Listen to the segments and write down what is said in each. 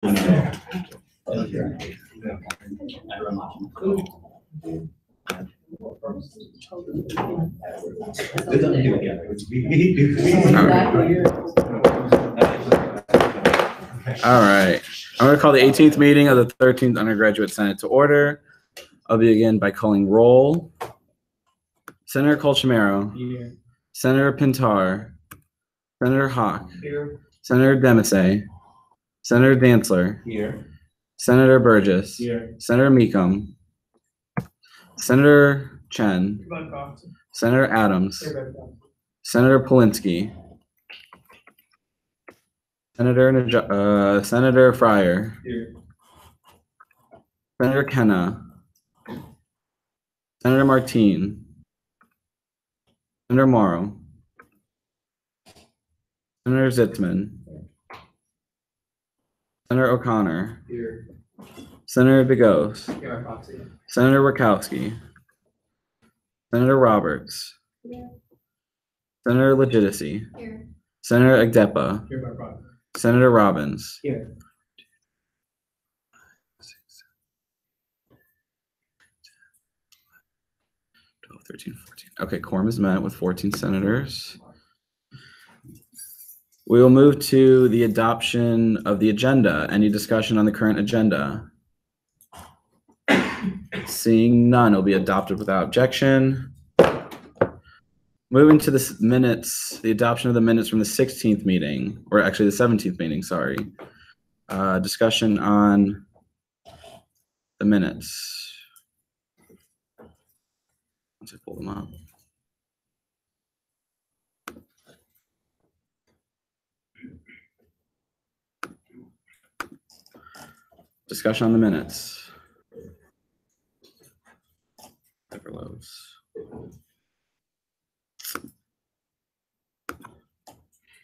All right. I'm going to call the 18th meeting of the 13th Undergraduate Senate to order. I'll begin by calling roll. Senator Colchamero. Here. Senator Pintar. Senator Hawk. Here. Senator Demisay. Senator Dantzler. Here. Senator Burgess. Here. Senator Meekum. Senator Chen. Senator Adams. Here. Senator Polinsky. Senator Fryer. Here. Senator Kenna. Senator Martine. Senator Morrow. Senator Zitzman. Senator O'Connor. Here. Senator DeGose. Here, Senator Rakowski. Senator Roberts. Here. Senator Legitimacy. Here. Senator Agdepa. Here, Senator Robbins. Here. 12, 13, 14. Okay, quorum is met with 14 senators. We will move to the adoption of the agenda. Any discussion on the current agenda? Seeing none, it will be adopted without objection. Moving to the minutes, the adoption of the minutes from the 16th meeting, or actually the 17th meeting, sorry. Discussion on the minutes. Once I pull them up. Discussion on the minutes. Overloads.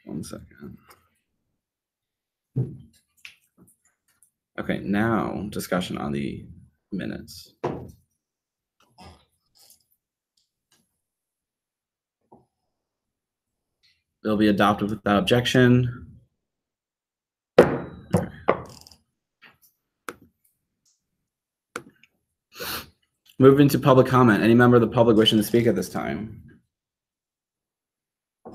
One second. Okay, now discussion on the minutes. They'll be adopted without objection. Okay. Moving to public comment. Any member of the public wishing to speak at this time?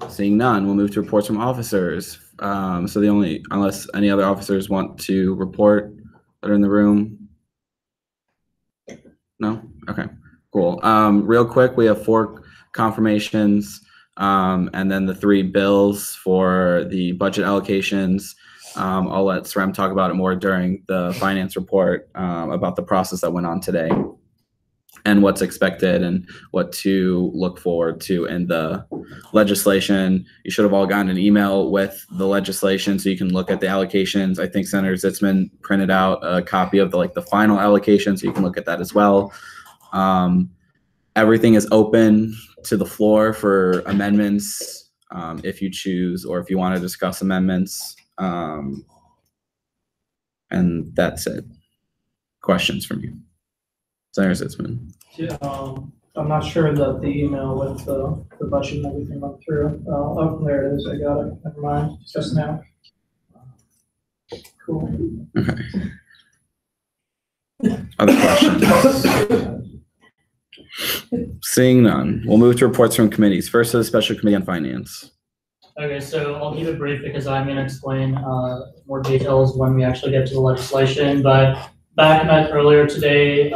Seeing none, we'll move to reports from officers. Unless any other officers want to report that are in the room. No? Okay, cool. Real quick, we have 4 confirmations and then the 3 bills for the budget allocations. I'll let Srem talk about it more during the finance report about the process that went on today and what's expected and what to look forward to in the legislation. You should have all gotten an email with the legislation so you can look at the allocations. I think Senator Zitzman printed out a copy of the final allocation, so you can look at that as well. Everything is open to the floor for amendments if you choose, or if you want to discuss amendments. And that's it. Questions from you? Senator Zitzman. Yeah, I'm not sure that the email with the budget and everything went through. Oh, there it is. I got it. Never mind. Just now. Cool. Okay. Other questions? Seeing none, we'll move to reports from committees. First, to the Special Committee on Finance. Okay, so I'll keep it brief because I'm going to explain more details when we actually get to the legislation. But back earlier today,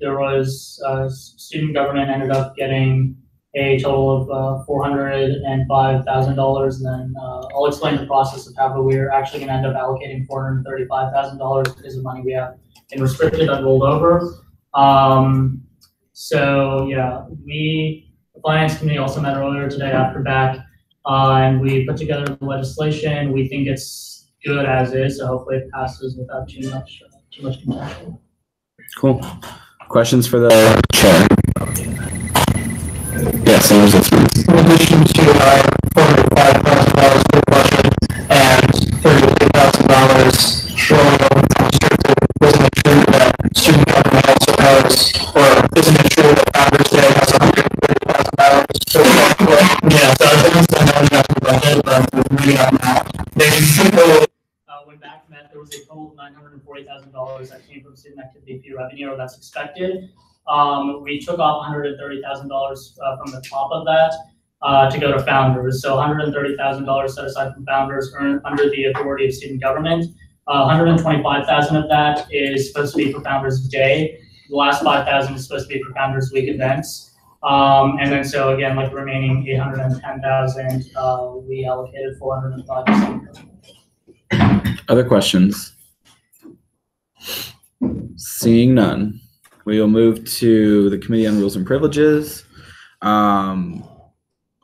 there was student government ended up getting a total of $405,000, and then I'll explain the process of how we're actually going to end up allocating $435,000 because of money we have in restricted that rolled over. So yeah, the Finance Committee also met earlier today after back, and we put together the legislation. We think it's good as is, so hopefully it passes without too much contention. Cool. Questions for the chair? Yes, in addition to $405,000 for the budget and $38,000 showing up unrestricted, doesn't make sure that student government also has, or doesn't make sure that Founders Day has $130,000. So yeah, so I think that's the budget, but we're moving on now. When back met, there was a total total $940,000 that came from student activity fee revenue, or that's expected. We took off $130,000 from the top of that to go to founders. So $130,000 set aside from founders earned under the authority of student government. $125,000 of that is supposed to be for Founders Day. The last $5,000 is supposed to be for Founders Week events. And then so again, like the remaining $810,000, we allocated $405,000. Other questions? Seeing none, we will move to the Committee on Rules and Privileges. The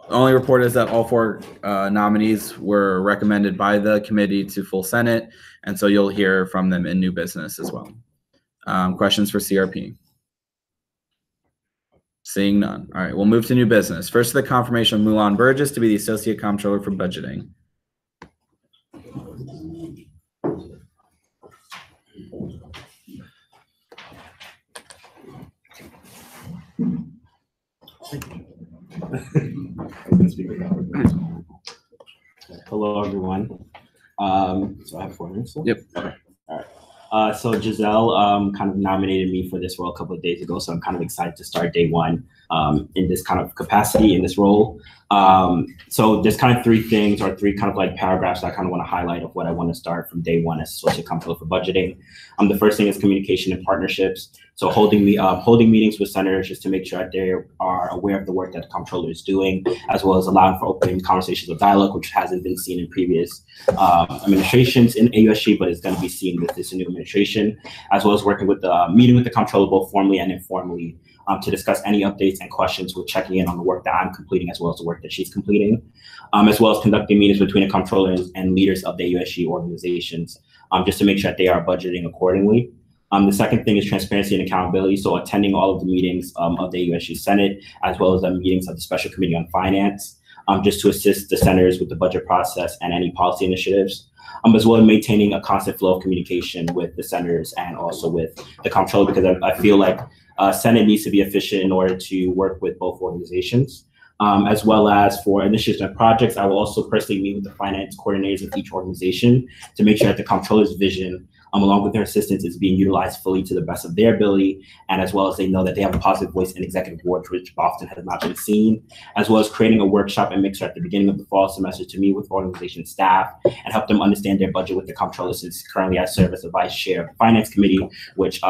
only report is that all four nominees were recommended by the committee to full Senate, and so you'll hear from them in new business as well. Questions for CRP? Seeing none. All right, we'll move to new business. First, the confirmation of Mulan Burgess to be the Associate Comptroller for Budgeting. Hello, everyone. So I have 4 minutes. Yep. Okay. All right. So Giselle kind of nominated me for this role a couple of days ago, so I'm kind of excited to start day one in this kind of capacity, in this role. So there's kind of 3 things, or 3 kind of like paragraphs that I kind of want to highlight of what I want to start from day one as Associate Comptroller for Budgeting. The first thing is communication and partnerships. So holding meetings with senators just to make sure that they are aware of the work that the comptroller is doing, as well as allowing for open conversations of dialogue, which hasn't been seen in previous administrations in AUSG, but is going to be seen with this new administration, as well as working with meeting with the comptroller both formally and informally to discuss any updates and questions. We're checking in on the work that I'm completing, as well as the work that she's completing, as well as conducting meetings between the comptroller and leaders of the AUSG organizations, just to make sure that they are budgeting accordingly. The second thing is transparency and accountability. So attending all of the meetings of the AUSG Senate, as well as the meetings of the Special Committee on Finance, just to assist the senators with the budget process and any policy initiatives, as well as maintaining a constant flow of communication with the senators and also with the comptroller, because I feel like Senate needs to be efficient in order to work with both organizations. As well as for initiatives and projects, I will also personally meet with the finance coordinators of each organization to make sure that the comptroller's vision, along with their assistance, is being utilized fully to the best of their ability, and as well as they know that they have a positive voice in executive boards, which often has not been seen, as well as creating a workshop and mixer at the beginning of the fall semester to meet with organization staff and help them understand their budget with the comptroller, since currently I serve as the vice chair of the finance committee, which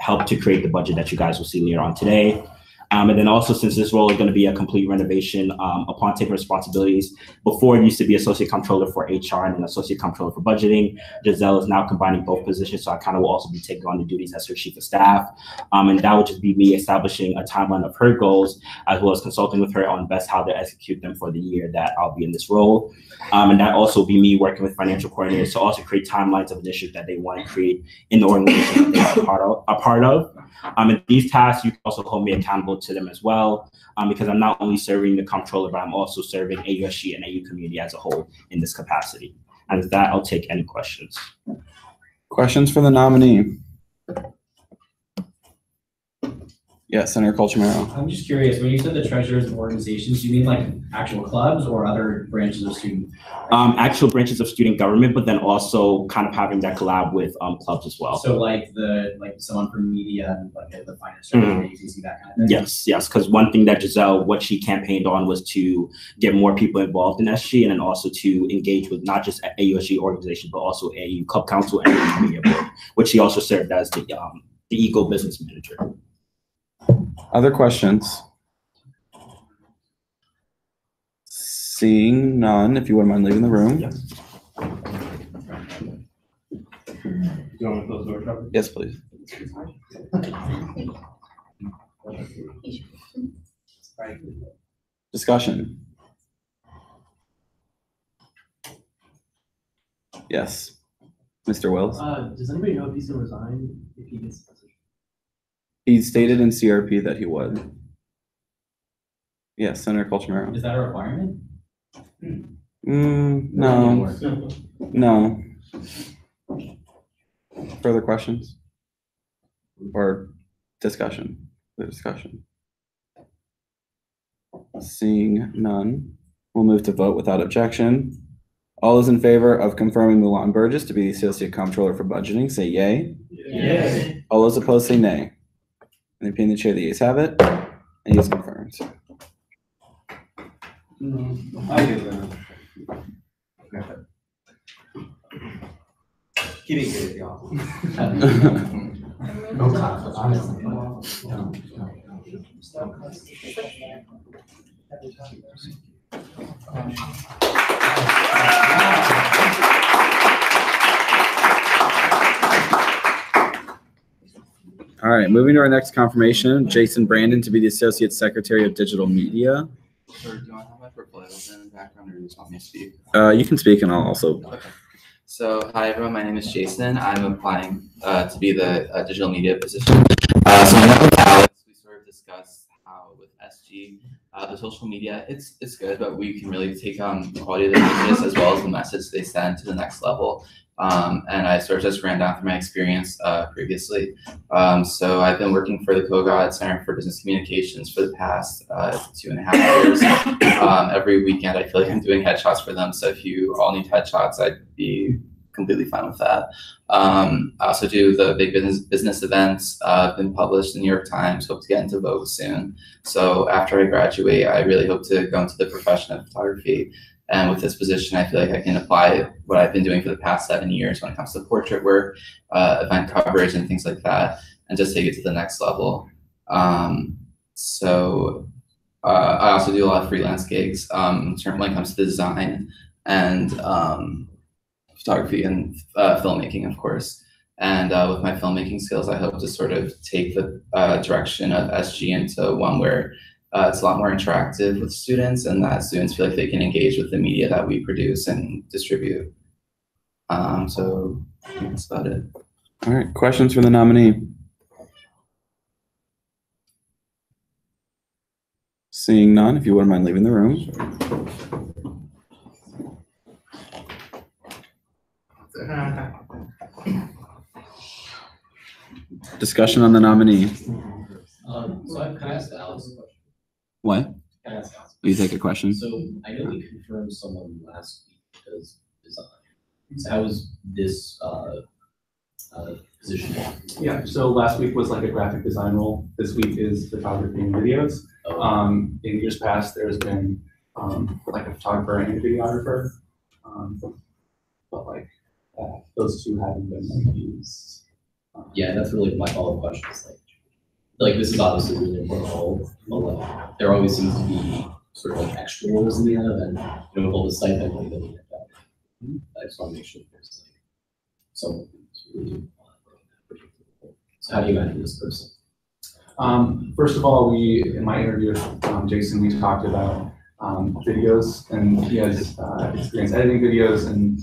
helped to create the budget that you guys will see later on today. And then also, since this role is going to be a complete renovation upon taking responsibilities, before it used to be Associate Comptroller for HR and an Associate Comptroller for Budgeting, Giselle is now combining both positions, so I kind of will also be taking on the duties as her Chief of Staff. And that would just be me establishing a timeline of her goals, as well as consulting with her on best how to execute them for the year that I'll be in this role. And that also be me working with financial coordinators to also create timelines of initiatives that they want to create in the organization that they are a part of. And these tasks, you can also hold me accountable to them as well, because I'm not only serving the comptroller, but I'm also serving AUSG and AU community as a whole in this capacity. And with that, I'll take any questions. Questions for the nominee? Yes, Senator Colchimero. I'm just curious, when you said the treasurers of organizations, do you mean like actual clubs or other branches of student? Actual branches of student government, but then also kind of having that collab with clubs as well. So like someone from media and like the finance strategy agency, that kind of thing? Yes, because one thing that Giselle, what she campaigned on was to get more people involved in SG, and then also to engage with not just AUSG organizations, but also AU Club Council and AU Media Board, which she also served as the Eagle Business Manager. Other questions? Seeing none, if you wouldn't mind leaving the room. Yes. Do you want to close the door, Trevor? Yes, please. Discussion. Yes. Mr. Wells. Does anybody know if he's gonna resign if he gets the position? He stated in CRP that he would. Yes, Senator Colchimero. Is that a requirement? No. No. Further questions? Or discussion? The discussion. Seeing none, we'll move to vote without objection. All those in favor of confirming Milan Burgess to be the Associate Comptroller for Budgeting, say yay. Yay. All those opposed, say nay. And opinion the chair, the ayes have it, and he is confirmed. I get that. He didn't get it, y'all. All right, moving to our next confirmation, Jason Brandon to be the Associate Secretary of Digital Media. Sure, do I have my portfolio in the background, or do you just want me to speak? You can speak, and I'll also. Okay. So, hi everyone, my name is Jason. I'm applying to be the digital media position. So I know with Alex, we sort of discussed how with SG, the social media, it's good, but we can really take on the quality of the images as well as the message they send to the next level. And I sort of just ran down from my experience previously. So I've been working for the Kogod Center for Business Communications for the past 2.5 years. Every weekend, I feel like I'm doing headshots for them. So if you all need headshots, I'd be completely fine with that. I also do the big business events. I've been published in the New York Times, hope to get into Vogue soon. So after I graduate, I really hope to go into the profession of photography. And with this position, I feel like I can apply what I've been doing for the past 7 years when it comes to portrait work, event coverage, and things like that, and just take it to the next level. I also do a lot of freelance gigs when it comes to design and photography and filmmaking, of course. And with my filmmaking skills, I hope to sort of take the direction of SG into one where it's a lot more interactive with students, and that students feel like they can engage with the media that we produce and distribute. So I think that's about it. All right, questions for the nominee? Seeing none, if you wouldn't mind leaving the room. Discussion on the nominee. So can I ask Alex a question? What? Can I ask Alex? Will you take a question? So I know we confirmed someone last week because design. So how was this position? Yeah, so last week was like a graphic design role. This week is photography and videos. In years past, there's been like a photographer and a videographer, but like those two haven't been like used. Yeah, that's really my follow-up question. Is like this is obviously a really important role, but like there always seems to be sort of like extra roles in the end, and with all the stipend money that we get back. I just want to make sure there's like someone who's really so how do you manage this person? First of all, in my interview with Jason, we talked about videos, and he has experience editing videos, and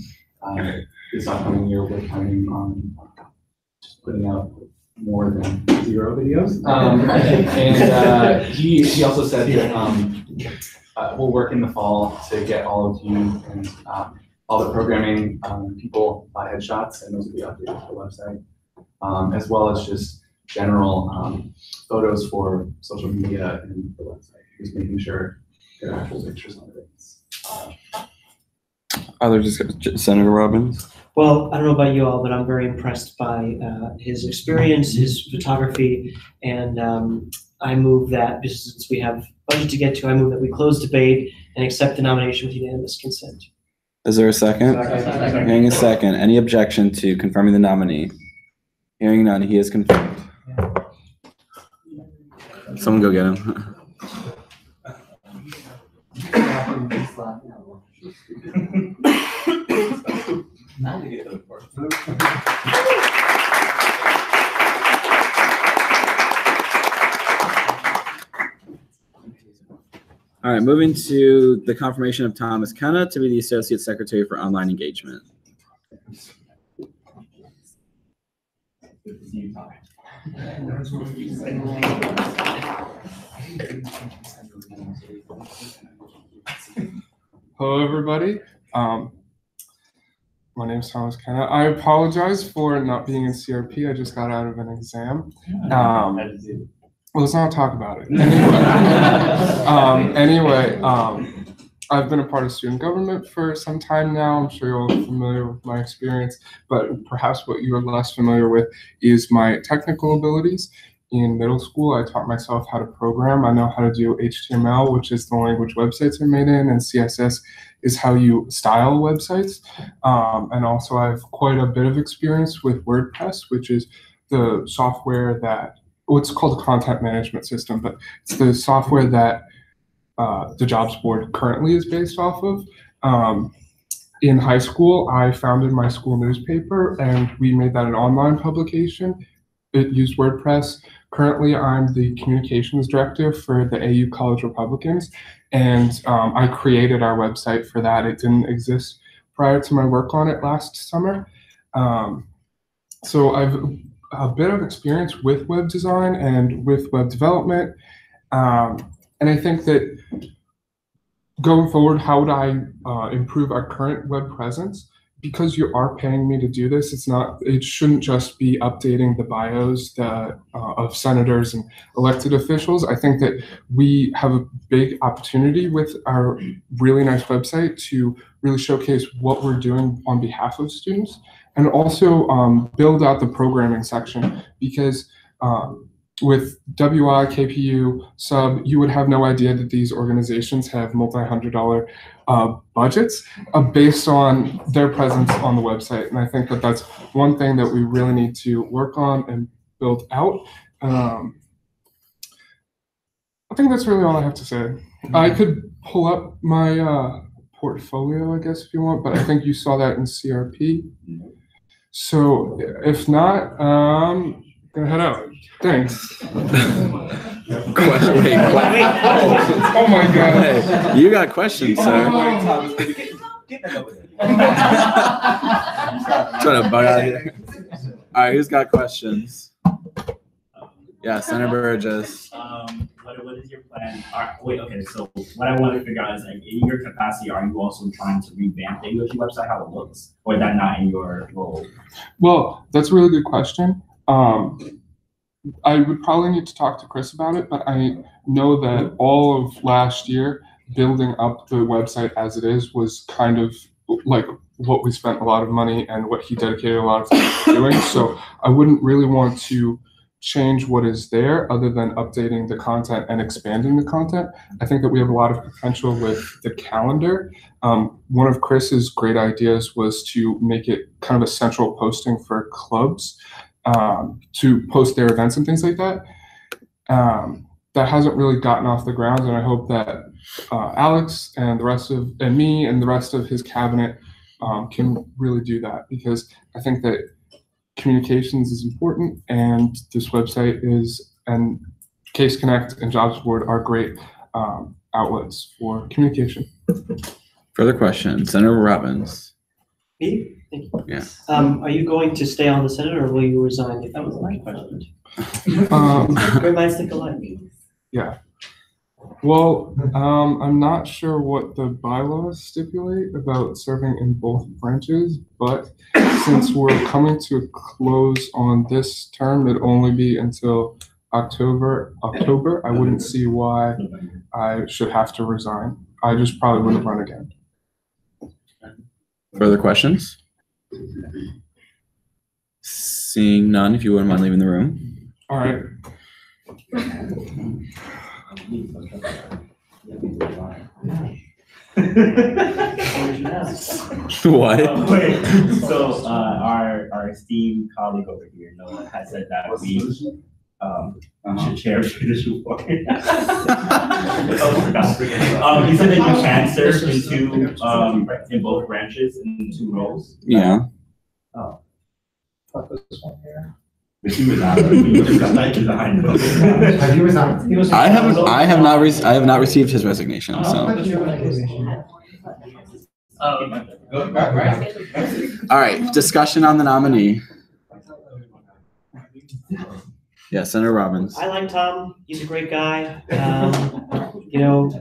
this upcoming year we're planning on just putting out more than 0 videos. And he also said that we'll work in the fall to get all of you and all the programming people headshots, and those will be updated to the website, as well as just general photos for social media and the website. Just making sure there are actual pictures on it. Other discussion, Senator Robbins. Well, I don't know about you all, but I'm very impressed by his experience, his photography, and I move that, since we have budget to get to, I move that we close debate and accept the nomination with unanimous consent. Is there a second? Second. Hearing a second. Any objection to confirming the nominee? Hearing none, he is confirmed. Someone go get him. All right, moving to the confirmation of Thomas Kenna to be the Associate Secretary for Online Engagement. Hello, everybody. My name is Thomas Kenna. I apologize for not being in CRP. I just got out of an exam. Well, let's not talk about it. Anyway, I've been a part of student government for some time now. I'm sure you're all familiar with my experience, but perhaps what you are less familiar with is my technical abilities. In middle school, I taught myself how to program. I know how to do HTML, which is the language websites are made in, and CSS is how you style websites. And also I have quite a bit of experience with WordPress, which is the software that, what's called a content management system, but it's the software that the jobs board currently is based off of. In high school, I founded my school newspaper and we made that an online publication. It used WordPress. Currently, I'm the communications director for the AU College Republicans, and I created our website for that. It didn't exist prior to my work on it last summer. So I've a bit of experience with web design and with web development. And I think that going forward, how would I improve our current web presence? Because you are paying me to do this, it shouldn't just be updating the bios of senators and elected officials. I think that we have a big opportunity with our really nice website to really showcase what we're doing on behalf of students, and also build out the programming section, because with WI, KPU, Sub, you would have no idea that these organizations have multi-$100 budgets based on their presence on the website. And I think that that's one thing that we really need to work on and build out. I think that's really all I have to say. I could pull up my portfolio, I guess, if you want, but I think you saw that in CRP. So if not, gonna head out. Thanks. Wait. Oh my God. Hey, you got questions, sir. Trying to bug out here. All right, who's got questions? Yeah, Senator Burgess. What is your plan? Okay, so what I want to figure out is, like, in your capacity, are you also trying to revamp the English website, how it looks, or is that not in your role? Well, that's a really good question. I would probably need to talk to Chris about it, but I know that all of last year, building up the website as it is was kind of like what we spent a lot of money and what he dedicated a lot of time to doing. So I wouldn't really want to change what is there other than updating the content and expanding the content. I think that we have a lot of potential with the calendar. One of Chris's great ideas was to make it kind of a central posting for clubs, to post their events and things like that. That hasn't really gotten off the ground, and I hope that Alex and me and the rest of his cabinet can really do that, because I think that communications is important, and this website and Case Connect and Jobs Board are great outlets for communication. Further questions, Senator Robbins. Me? Thank you. Yeah. Are you going to stay on the Senate, or will you resign? If that was my question. Great minds think alike. Yeah. Well, I'm not sure what the bylaws stipulate about serving in both branches, but since we're coming to a close on this term, it'd only be until October. I wouldn't see why I should have to resign. I just probably wouldn't run again. Further questions? Seeing none, if you wouldn't mind leaving the room. All right. What? Wait, so our esteemed colleague over here, Noah, has said that we should share judicial board. He said that you can serve in both branches in 2 roles. Yeah. Oh. But he was out. He just got behind. He was out. I have not received his resignation. So. All right. Discussion on the nominee. Yeah, Senator Robbins. I like Tom. He's a great guy.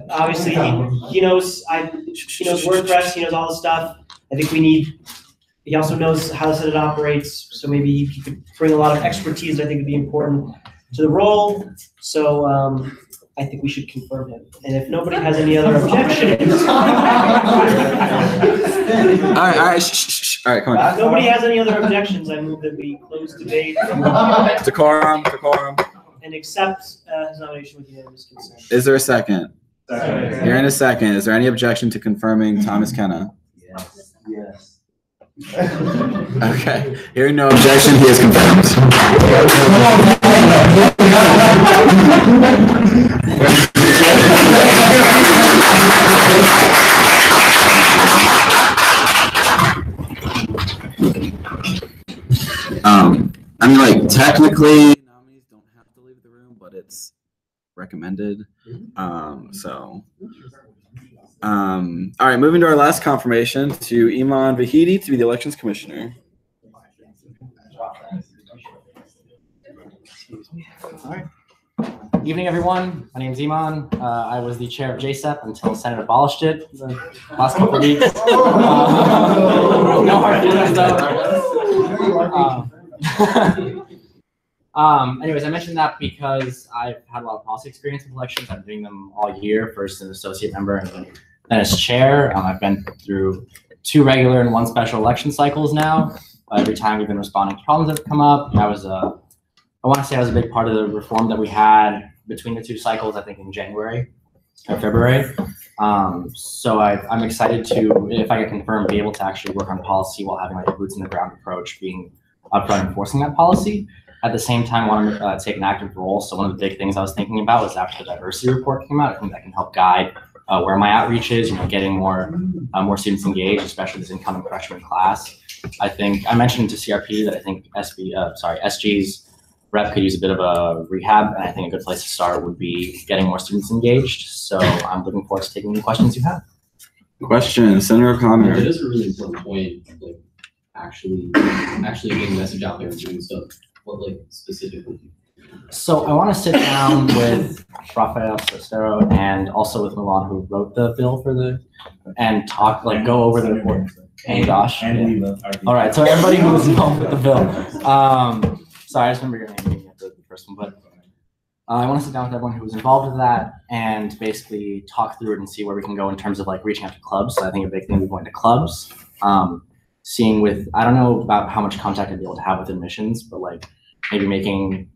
Obviously he knows WordPress. He knows all the stuff. I think he also knows how the Senate operates. So maybe he could bring a lot of expertise that I think would be important to the role. So I think we should confirm him. And if nobody has any other objections. All right, shh. All right, come on. If nobody has any other objections, I move that we close debate. Decorum. And accept his nomination with unanimous consent. Is there a second? Second. Here in a second. Is there any objection to confirming Thomas Kenna? Yes. Okay. Hearing no objection, he is confirmed. I mean, like, technically, nominees don't have to leave the room, but it's recommended. All right, moving to our last confirmation, to Iman Vahidi to be the elections commissioner. All right. Evening, everyone. My name is Iman. I was the chair of JSEP until the Senate abolished it the last couple of weeks. No hard feelings, though. Anyways, I mentioned that because I've had a lot of policy experience with elections. I'm doing them all year, first as associate member and then as chair. I've been through 2 regular and 1 special election cycles now. Every time we've been responding to problems that have come up. I want to say I was a big part of the reform that we had between the 2 cycles, I think in January or February. So I'm excited to, if I get confirmed, be able to actually work on policy while having like a boots in the ground approach, being upfront enforcing that policy. At the same time, I want to take an active role. So one of the big things I was thinking about was after the diversity report came out, I think that can help guide where my outreach is, getting more students engaged, especially this incoming freshman class. I think I mentioned to CRP that I think SG's rep could use a bit of a rehab, and I think a good place to start would be getting more students engaged. So I'm looking forward to taking any questions you have. Question, Senator O'Connor. It is a really important point, like actually getting the message out there and doing stuff. What like specifically? So I want to sit down with Rafael Sestero and also with Milan, who wrote the bill and talk, like go over the report. And Josh. And all right, so everybody who was involved with the bill. Sorry, I just remember your name, the first one, but I want to sit down with everyone who was involved with that and basically talk through it and see where we can go in terms of like reaching out to clubs. So I think a big thing would be going to clubs, seeing with, I don't know about how much contact I'd be able to have with admissions, but like maybe making,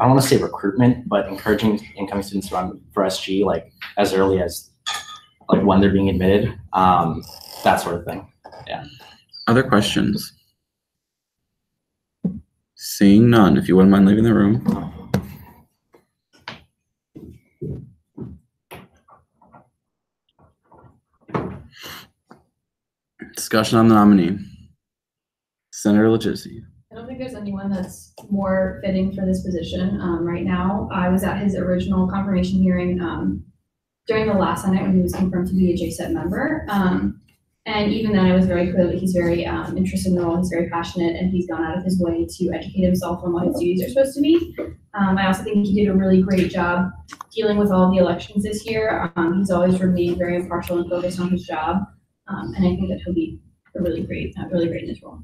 I don't want to say recruitment, but encouraging incoming students to run for SG like as early as like when they're being admitted, that sort of thing. Yeah. Other questions? Seeing none, if you wouldn't mind leaving the room. Discussion on the nominee. Senator Legisi. I don't think there's anyone that's more fitting for this position right now. I was at his original confirmation hearing during the last Senate when he was confirmed to be a JSET member. And even then, I was very clear that he's very interested in the role, he's very passionate, and he's gone out of his way to educate himself on what his duties are supposed to be. I also think he did a really great job dealing with all the elections this year. He's always remained very impartial and focused on his job. And I think that he'll be really great in this role.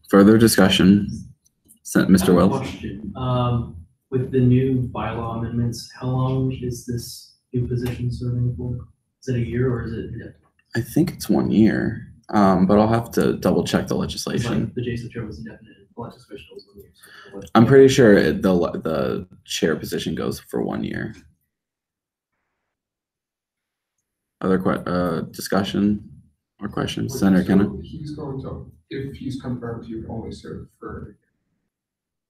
Further discussion, Mr. Wells. Question. With the new bylaw amendments, how long is this new position serving for? Is it a year or is it indefinite? I think it's 1 year, but I'll have to double check the legislation. Like the JSEP chair was indefinite, elected official was 1 year. So I'm pretty sure the chair position goes for 1 year. Other discussion or questions? Senator Kenna? He's going to, if he's confirmed, he would only serve for.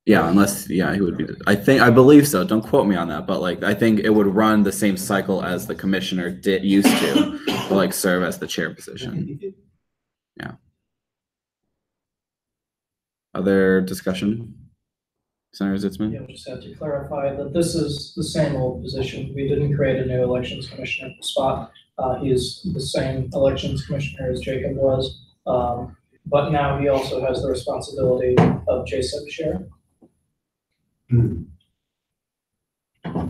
Yeah, unless, yeah, he would be. I believe so. Don't quote me on that, but like, I think it would run the same cycle as the commissioner used to like serve as the chair position. Yeah. Other discussion? Senator Zitzman? Yeah, just have to clarify that this is the same old position. We didn't create a new elections commissioner spot. He is the same elections commissioner as Jacob was, but now he also has the responsibility of JSEP chair.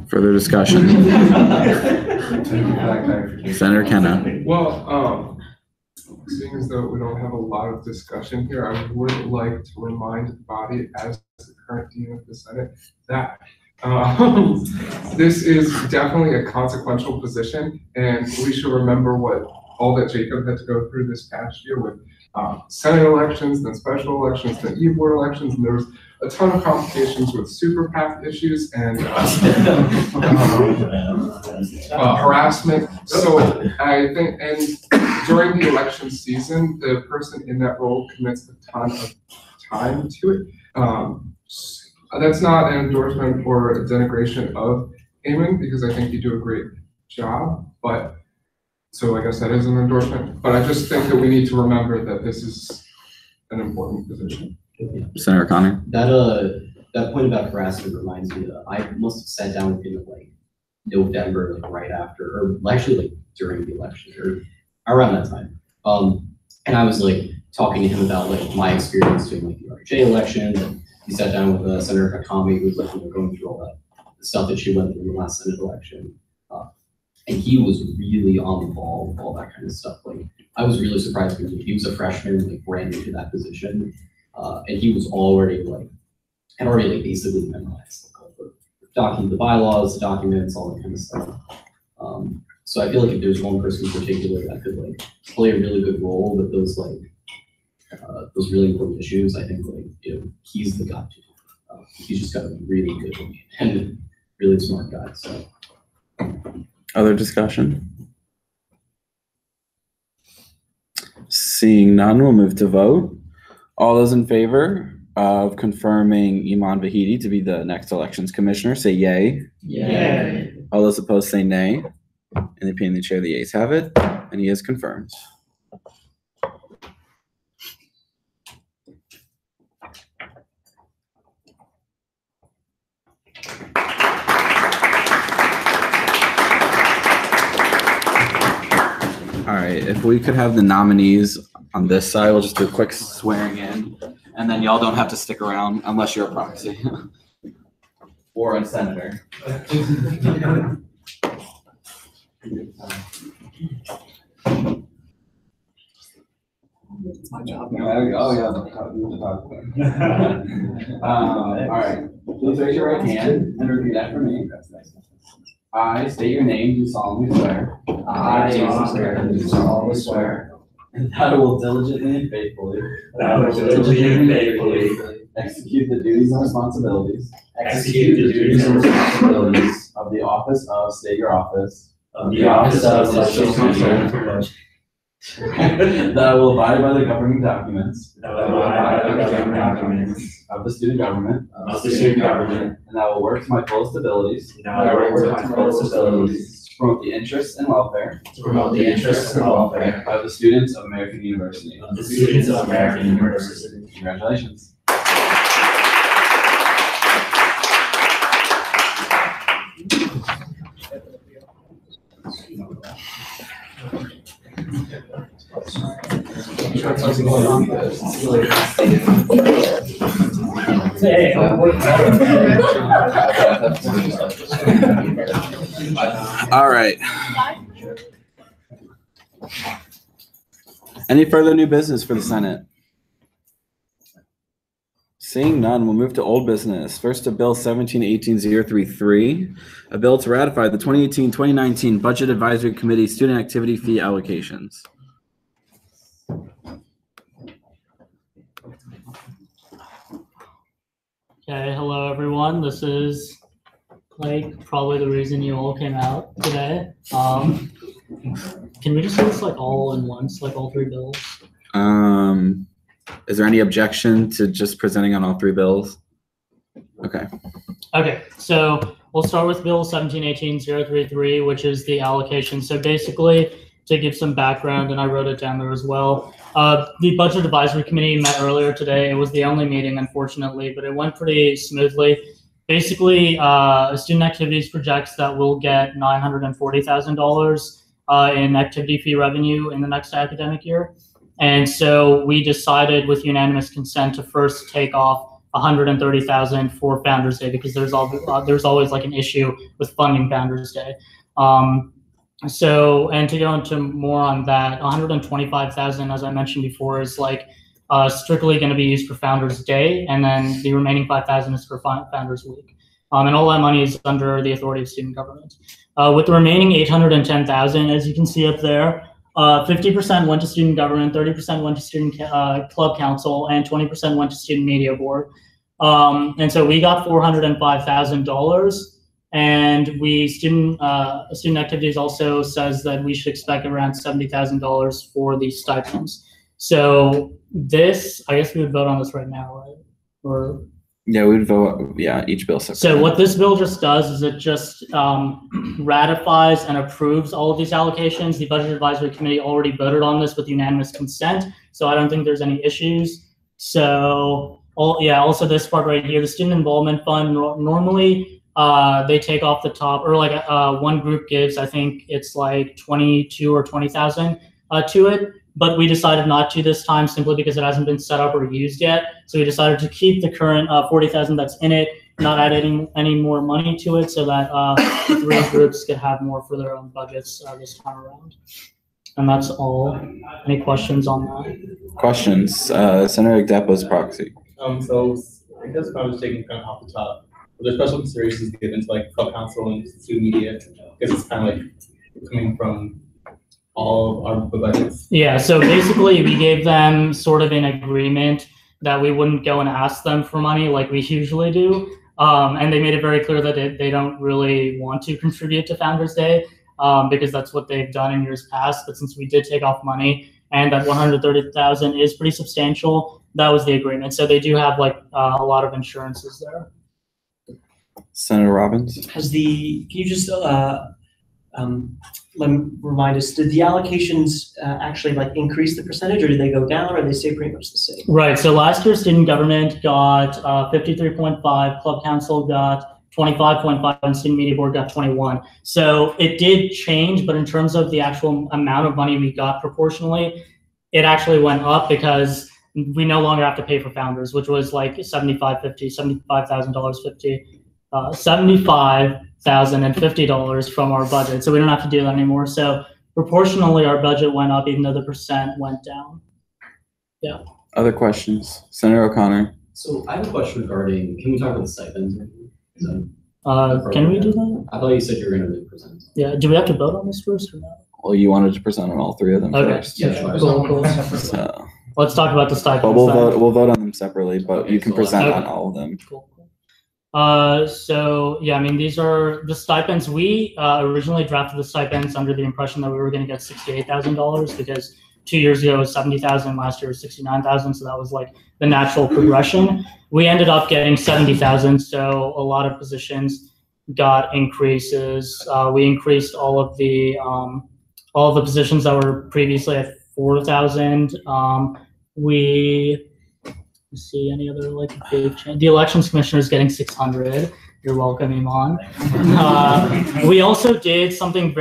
Further discussion? Senator Kenna. Well, seeing as though we don't have a lot of discussion here, I would like to remind the body, as the current dean of the Senate, that This is definitely a consequential position, and we should remember what all that Jacob had to go through this past year with Senate elections, then special elections, then e-board elections, and there was a ton of complications with super PAC issues and harassment. So I think, and during the election season, the person in that role commits a ton of time to it. That's not an endorsement or a denigration of Eamon, because I think you do a great job, but so I guess that is an endorsement, but I just think that we need to remember that this is an important position. Senator Connor. That point about harassment reminds me that I must have sat down with him in like November, like right after, or actually like during the election or around that time. And I was like talking to him about like my experience doing like the RJ elections, and he sat down with Senator Hakami, who was like going through all that stuff that she went through in the last Senate election. And he was really on the ball with all that kind of stuff. Like, I was really surprised because he was a freshman, like brand new to that position. And he was already like, had already like basically memorized like, all the bylaws, the documents, all that kind of stuff. So I feel like if there's one person in particular that could like play a really good role with those like, those really important issues, I think like, you know, he's the guy to do it. He's just got a really good and really smart guy, so. Other discussion? Seeing none, we'll move to vote. All those in favor of confirming Iman Vahidi to be the next elections commissioner, say yay. Yay. All those opposed say nay. In the opinion of the chair, the ayes have it, and he is confirmed. All right, if we could have the nominees on this side, we'll just do a quick swearing in, and then y'all don't have to stick around unless you're a proxy. Or a senator. My job. Oh, yeah. All right, please raise your right hand and repeat after me. I state your name, do solemnly swear. I, Jason Swear, do solemnly swear That I will diligently and faithfully. Execute the duties and responsibilities. Of the office of, state your office. That I will abide by the governing documents. Of the student government. And I will work to my fullest abilities. To promote the interests and welfare. Of the students of American University. Congratulations. All right. Any further new business for the Senate? Seeing none, we'll move to old business. First, to Bill 17-18-033, a bill to ratify the 2018-2019 Budget Advisory Committee student activity fee allocations. Okay, hello everyone. This is like probably the reason you all came out today. Can we just do this like all in once, like all three bills? Is there any objection to just presenting on all three bills? Okay. Okay, so we'll start with Bill 17-18-033, which is the allocation. So basically, to give some background, and I wrote it down there as well, the Budget Advisory Committee met earlier today. It was the only meeting, unfortunately, but it went pretty smoothly. Basically, Student Activities projects that we'll get $940,000 in activity fee revenue in the next academic year. And so we decided with unanimous consent to first take off $130,000 for Founders Day, because there's always like an issue with funding Founders Day. So, and to go into more on that, $125,000, as I mentioned before, is like strictly going to be used for Founders Day, and then the remaining $5,000 is for Founders Week. And all that money is under the authority of student government. With the remaining 810,000, as you can see up there, 50% went to student government, 30% went to student club council, and 20% went to student media board. And so we got $405,000. And student activities also says that we should expect around $70,000 for the stipends. So this, I guess we would vote on this right now, right? Or yeah, we would vote. Yeah, each bill separately. so what this bill just does is it just ratifies and approves all of these allocations. The Budget Advisory Committee already voted on this with unanimous consent, so I don't think there's any issues. So also this part right here, the student involvement fund normally. They take off the top, or like one group gives, I think it's like 22 or 20,000 to it, but we decided not to this time simply because it hasn't been set up or used yet. So we decided to keep the current 40,000 that's in it, not adding any more money to it, so that the three groups could have more for their own budgets this time around. And that's all. Any questions on that? Questions? Senator Agdepa's proxy. So I guess if I was taking kind of off the top, were there special considerations given to like club council and student media? Because it's kind of like coming from all of our budgets. Yeah, so basically we gave them sort of an agreement that we wouldn't go and ask them for money like we usually do. And they made it very clear that they don't really want to contribute to Founders Day because that's what they've done in years past. But since we did take off money and that 130,000 is pretty substantial, that was the agreement. So they do have like a lot of insurances there. Senator Robbins. Can you just remind us, did the allocations actually like increase the percentage, or did they go down, or they stay pretty much the same? Right, so last year student government got 53.5, club council got 25.5, and student media board got 21. So it did change, but in terms of the actual amount of money we got proportionally, it actually went up because we no longer have to pay for founders, which was like $75,050 $75,050 from our budget. So we don't have to do that anymore. So proportionally, our budget went up, even though the percent went down. Yeah. Other questions? Senator O'Connor. So I have a question regarding, can we talk about the stipends? Can we do that? I thought you said you were going to present. Yeah. Do we have to vote on this first or not? Well, you wanted to present on all three of them first. Yeah, sure. Cool. So, let's talk about the stipends. But we'll vote on them separately, but you can present on all of them. Cool. So yeah, I mean, these are the stipends. We originally drafted the stipends under the impression that we were going to get $68,000 because 2 years ago it was 70,000, last year was 69,000. So that was like the natural progression. We ended up getting 70,000. So a lot of positions got increases. We increased all of the positions that were previously at 4,000. See any other like big change? The elections commissioner is getting 600. You're welcome, Iman. We also did something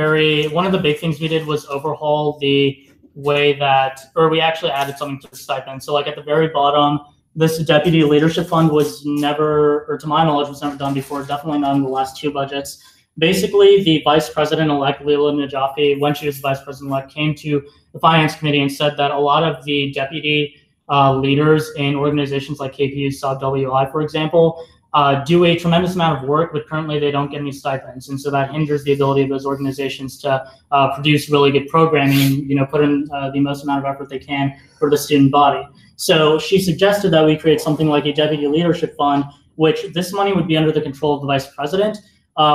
one of the big things we did was overhaul the way that, or we actually added something to the stipend. So like at the very bottom, this deputy leadership fund was never, or to my knowledge, was never done before, definitely not in the last two budgets. Basically, the vice president-elect, Leila Najafi, when she was vice president-elect, came to the finance committee and said that a lot of the deputy leaders in organizations like KPU, SOB, WI, for example, do a tremendous amount of work, but currently they don't get any stipends. And so that hinders the ability of those organizations to produce really good programming, put in the most amount of effort they can for the student body. So she suggested that we create something like a deputy leadership fund, which this money would be under the control of the vice president.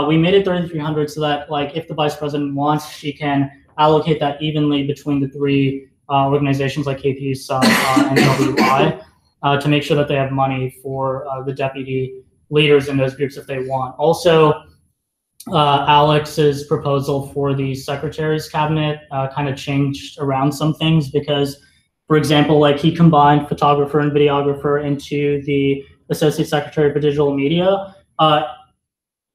We made it 3,300 so that like if the vice president wants, she can allocate that evenly between the three organizations like KPU, SUB, and WI to make sure that they have money for the deputy leaders in those groups if they want. Also, Alex's proposal for the secretary's cabinet kind of changed around some things because, for example, like he combined photographer and videographer into the associate secretary for digital media.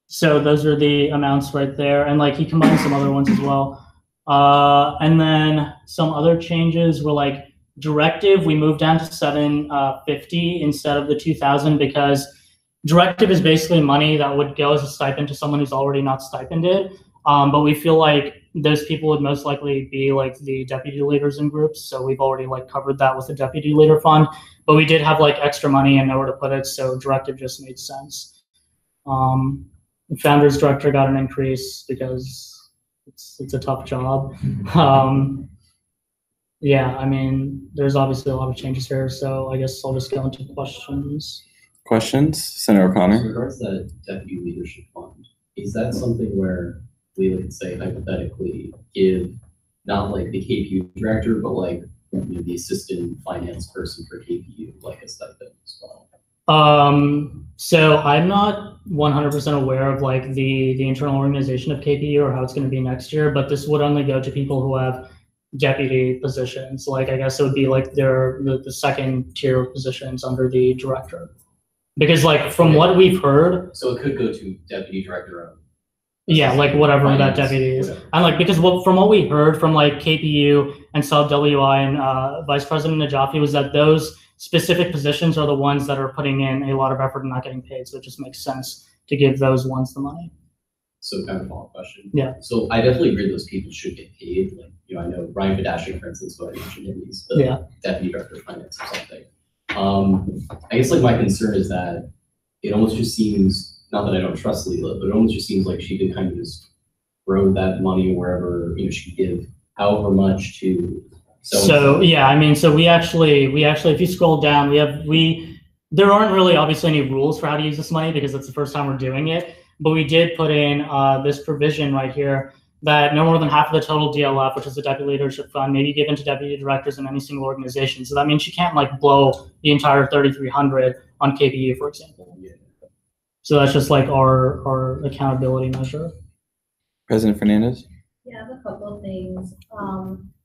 So those are the amounts right there. And like he combined some other ones as well. And then some other changes were like directive. We moved down to 750 instead of the 2,000 because directive is basically money that would go as a stipend to someone who's already not stipended. But we feel like those people would most likely be like the deputy leaders in groups. So we've already like covered that with the deputy leader fund, but we did have like extra money and nowhere to put it. So directive just made sense. The founders director got an increase because it's a tough job. Yeah, I mean, there's obviously a lot of changes here, so I guess I'll just go into questions. Questions, Senator O'Connor? In regards to that deputy leadership fund, is that something where we would say hypothetically give not like the KPU director, but like the assistant finance person for KPU, like a stipend as well? So I'm not 100% aware of like the internal organization of KPU or how it's going to be next year, but this would only go to people who have deputy positions. Like I guess it would be like the second tier of positions under the director. Because like from what we've heard, so it could go to deputy director of. Yeah, like whatever that deputy is. And like, because from what we heard from like KPU and Sub WI and Vice President Najafi was that those specific positions are the ones that are putting in a lot of effort and not getting paid. So it just makes sense to give those ones the money. So kind of a follow-up question. Yeah. So I definitely agree those people should get paid. Like, you know, I know Ryan Badashik, for instance, who I mentioned him, he's the deputy director of finance or something. I guess like my concern is that it almost just seems, not that I don't trust Leela, but it almost just seems like she could kind of just throw that money wherever, you know, she could give however much to. So yeah, I mean, so we actually, if you scroll down, there aren't really obviously any rules for how to use this money because it's the first time we're doing it, but we did put in this provision right here that no more than half of the total DLF, which is the Deputy Leadership Fund, may be given to deputy directors in any single organization. So that means you can't like blow the entire 3,300 on KPU, for example. So that's just like our accountability measure. President Fernandez? Yeah, I have a couple of things.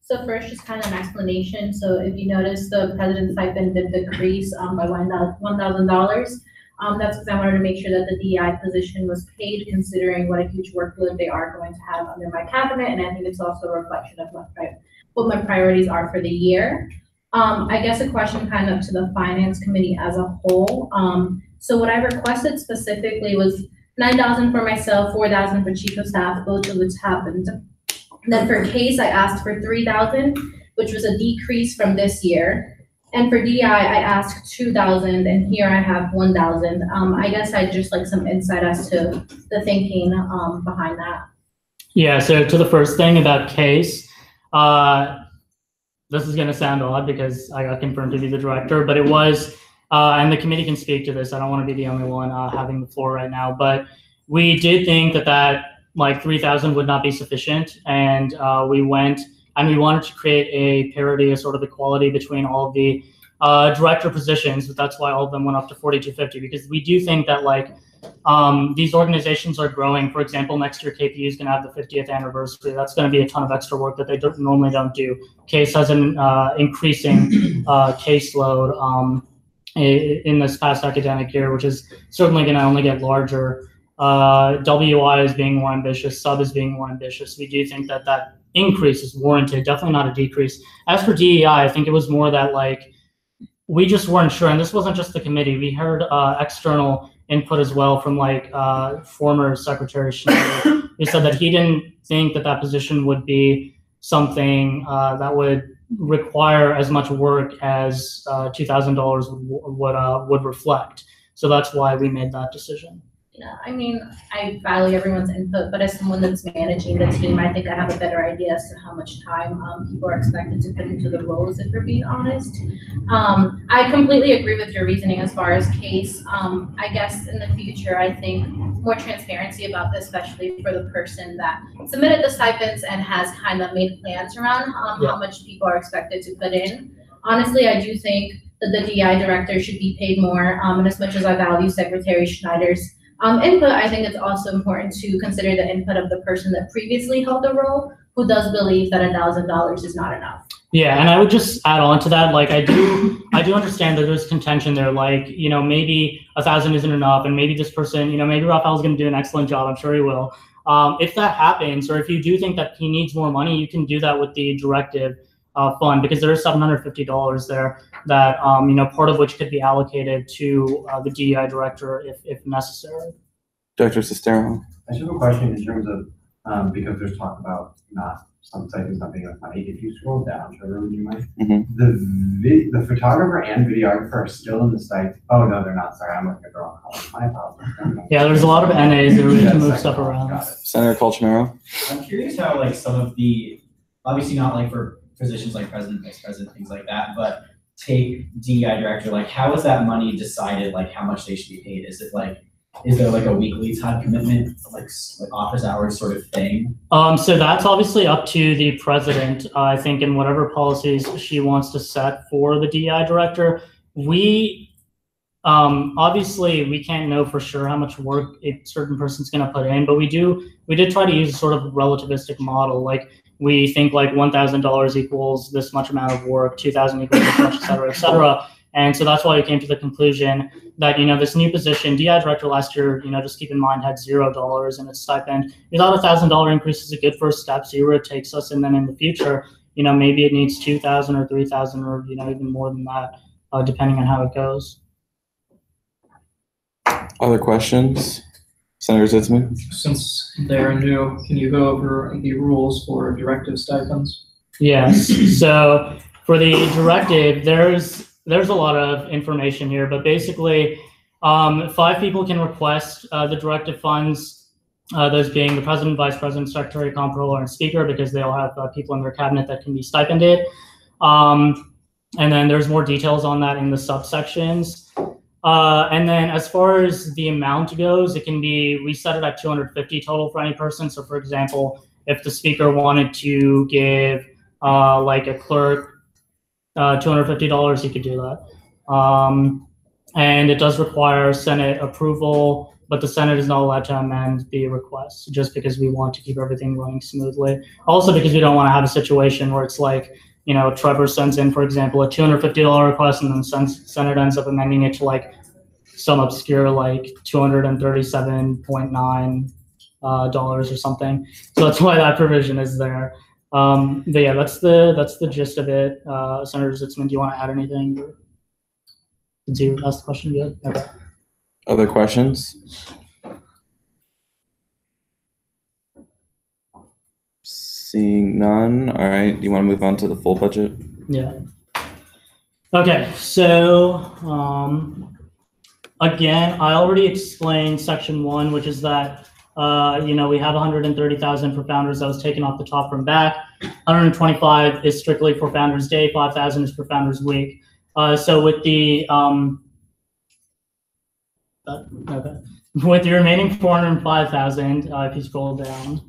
So first, just kind of an explanation. So if you notice, the president's stipend did decrease by $1,000. That's because I wanted to make sure that the DEI position was paid, considering what a huge workload they are going to have under my cabinet, and I think it's also a reflection of what my priorities are for the year. I guess a question kind of to the Finance Committee as a whole. So what I requested specifically was $9,000 for myself, $4,000 for chief of staff, both of which happened. Then for case, I asked for $3,000, which was a decrease from this year. And for DI, I asked $2,000, and here I have $1,000. I guess I'd just like some insight as to the thinking behind that. Yeah, so to the first thing about case, this is gonna sound odd because I got confirmed to be the director, but it was, and the committee can speak to this, I don't wanna be the only one having the floor right now, but we did think that like 3,000 would not be sufficient, and we went and we wanted to create a parity, a sort of equality between all of the director positions, but that's why all of them went up to 4,250, because we do think that like these organizations are growing. For example, next year KPU is gonna have the 50th anniversary. That's gonna be a ton of extra work that they normally don't do. CASE has an increasing caseload in this past academic year, which is certainly gonna only get larger. WI is being more ambitious, Sub is being more ambitious. We do think that increase is warranted, definitely not a decrease. As for DEI, I think it was more that like, we just weren't sure, and this wasn't just the committee, we heard external input as well from like former Secretary Schneider, who said that he didn't think that position would be something that would require as much work as $2,000 would reflect. So that's why we made that decision. Yeah, I mean, I value everyone's input, but as someone that's managing the team, I think I have a better idea as to how much time people are expected to put into the roles, if we're being honest. I completely agree with your reasoning as far as case. I guess in the future, I think more transparency about this, especially for the person that submitted the stipends and has kind of made plans around how much people are expected to put in. Honestly, I do think that the DI director should be paid more, and as much as I value Secretary Schneider's input, I think it's also important to consider the input of the person that previously held the role, who does believe that $1,000 is not enough. Yeah, and I would just add on to that, like I do understand that there's contention there, like, you know, maybe 1,000 isn't enough, and maybe this person, you know, maybe Rafael's gonna do an excellent job, I'm sure he will. If that happens, or if you do think that he needs more money, you can do that with the directive fund, because there is $750 there that, you know, part of which could be allocated to the DEI director if necessary. Dr. Sestero. I just have a question in terms of, because there's talk about not some site is not being enough money. If you scroll down, Trevor, would you mind? Mm-hmm. The photographer and videographer are still in the site. Oh, no, they're not. Sorry, I'm looking at the wrong column. My apologies. Yeah, there's a lot of NAs that we Yeah, can move second stuff column, around. got it. Senator Colchamero. I'm curious how like some of the, obviously not like for positions like president, vice president, things like that, but take DEI director, like how is that money decided, like how much they should be paid? Is it like, is there like a weekly time commitment, like office hours sort of thing? So that's obviously up to the president, I think, in whatever policies she wants to set for the DEI director. We, obviously we can't know for sure how much work a certain person's gonna put in, but we did try to use a sort of relativistic model. Like we think like $1,000 equals this much amount of work, 2,000 equals this much, et cetera, et cetera. And so that's why we came to the conclusion that, you know, this new position, DI director last year, you know, just keep in mind had $0 in its stipend. We thought $1,000 increase is a good first step, see where it takes us. And then in the future, you know, maybe it needs 2,000 or 3,000 or, you know, even more than that, depending on how it goes. Other questions? Senator Zitzman? Since they're new, can you go over the rules for directive stipends? Yes. So for the directive, there's a lot of information here, but basically 5 people can request the directive funds, those being the president, vice president, secretary, comptroller, and speaker, because they all have people in their cabinet that can be stipended. And then there's more details on that in the subsections. And then as far as the amount goes, it can be, we set it at $250 total for any person. So for example, if the speaker wanted to give like a clerk $250, you could do that. And it does require Senate approval, but the Senate is not allowed to amend the request just because we want to keep everything running smoothly. Also because we don't want to have a situation where it's like, you know, Trevor sends in, for example, a $250 request and then Senate ends up amending it to like some obscure like $237.9 or something. So that's why that provision is there. But yeah, that's the gist of it. Senator Zitzman, do you want to add anything? Did you ask the question yet? Okay. Other questions? Seeing none. All right. Do you want to move on to the full budget? Yeah. Okay. So again, I already explained section 1, which is that you know, we have 130,000 for Founders that was taken off the top from back. 125 is strictly for Founders Day. 5,000 is for Founders Week. So with the with the remaining 405,000, if you scroll down,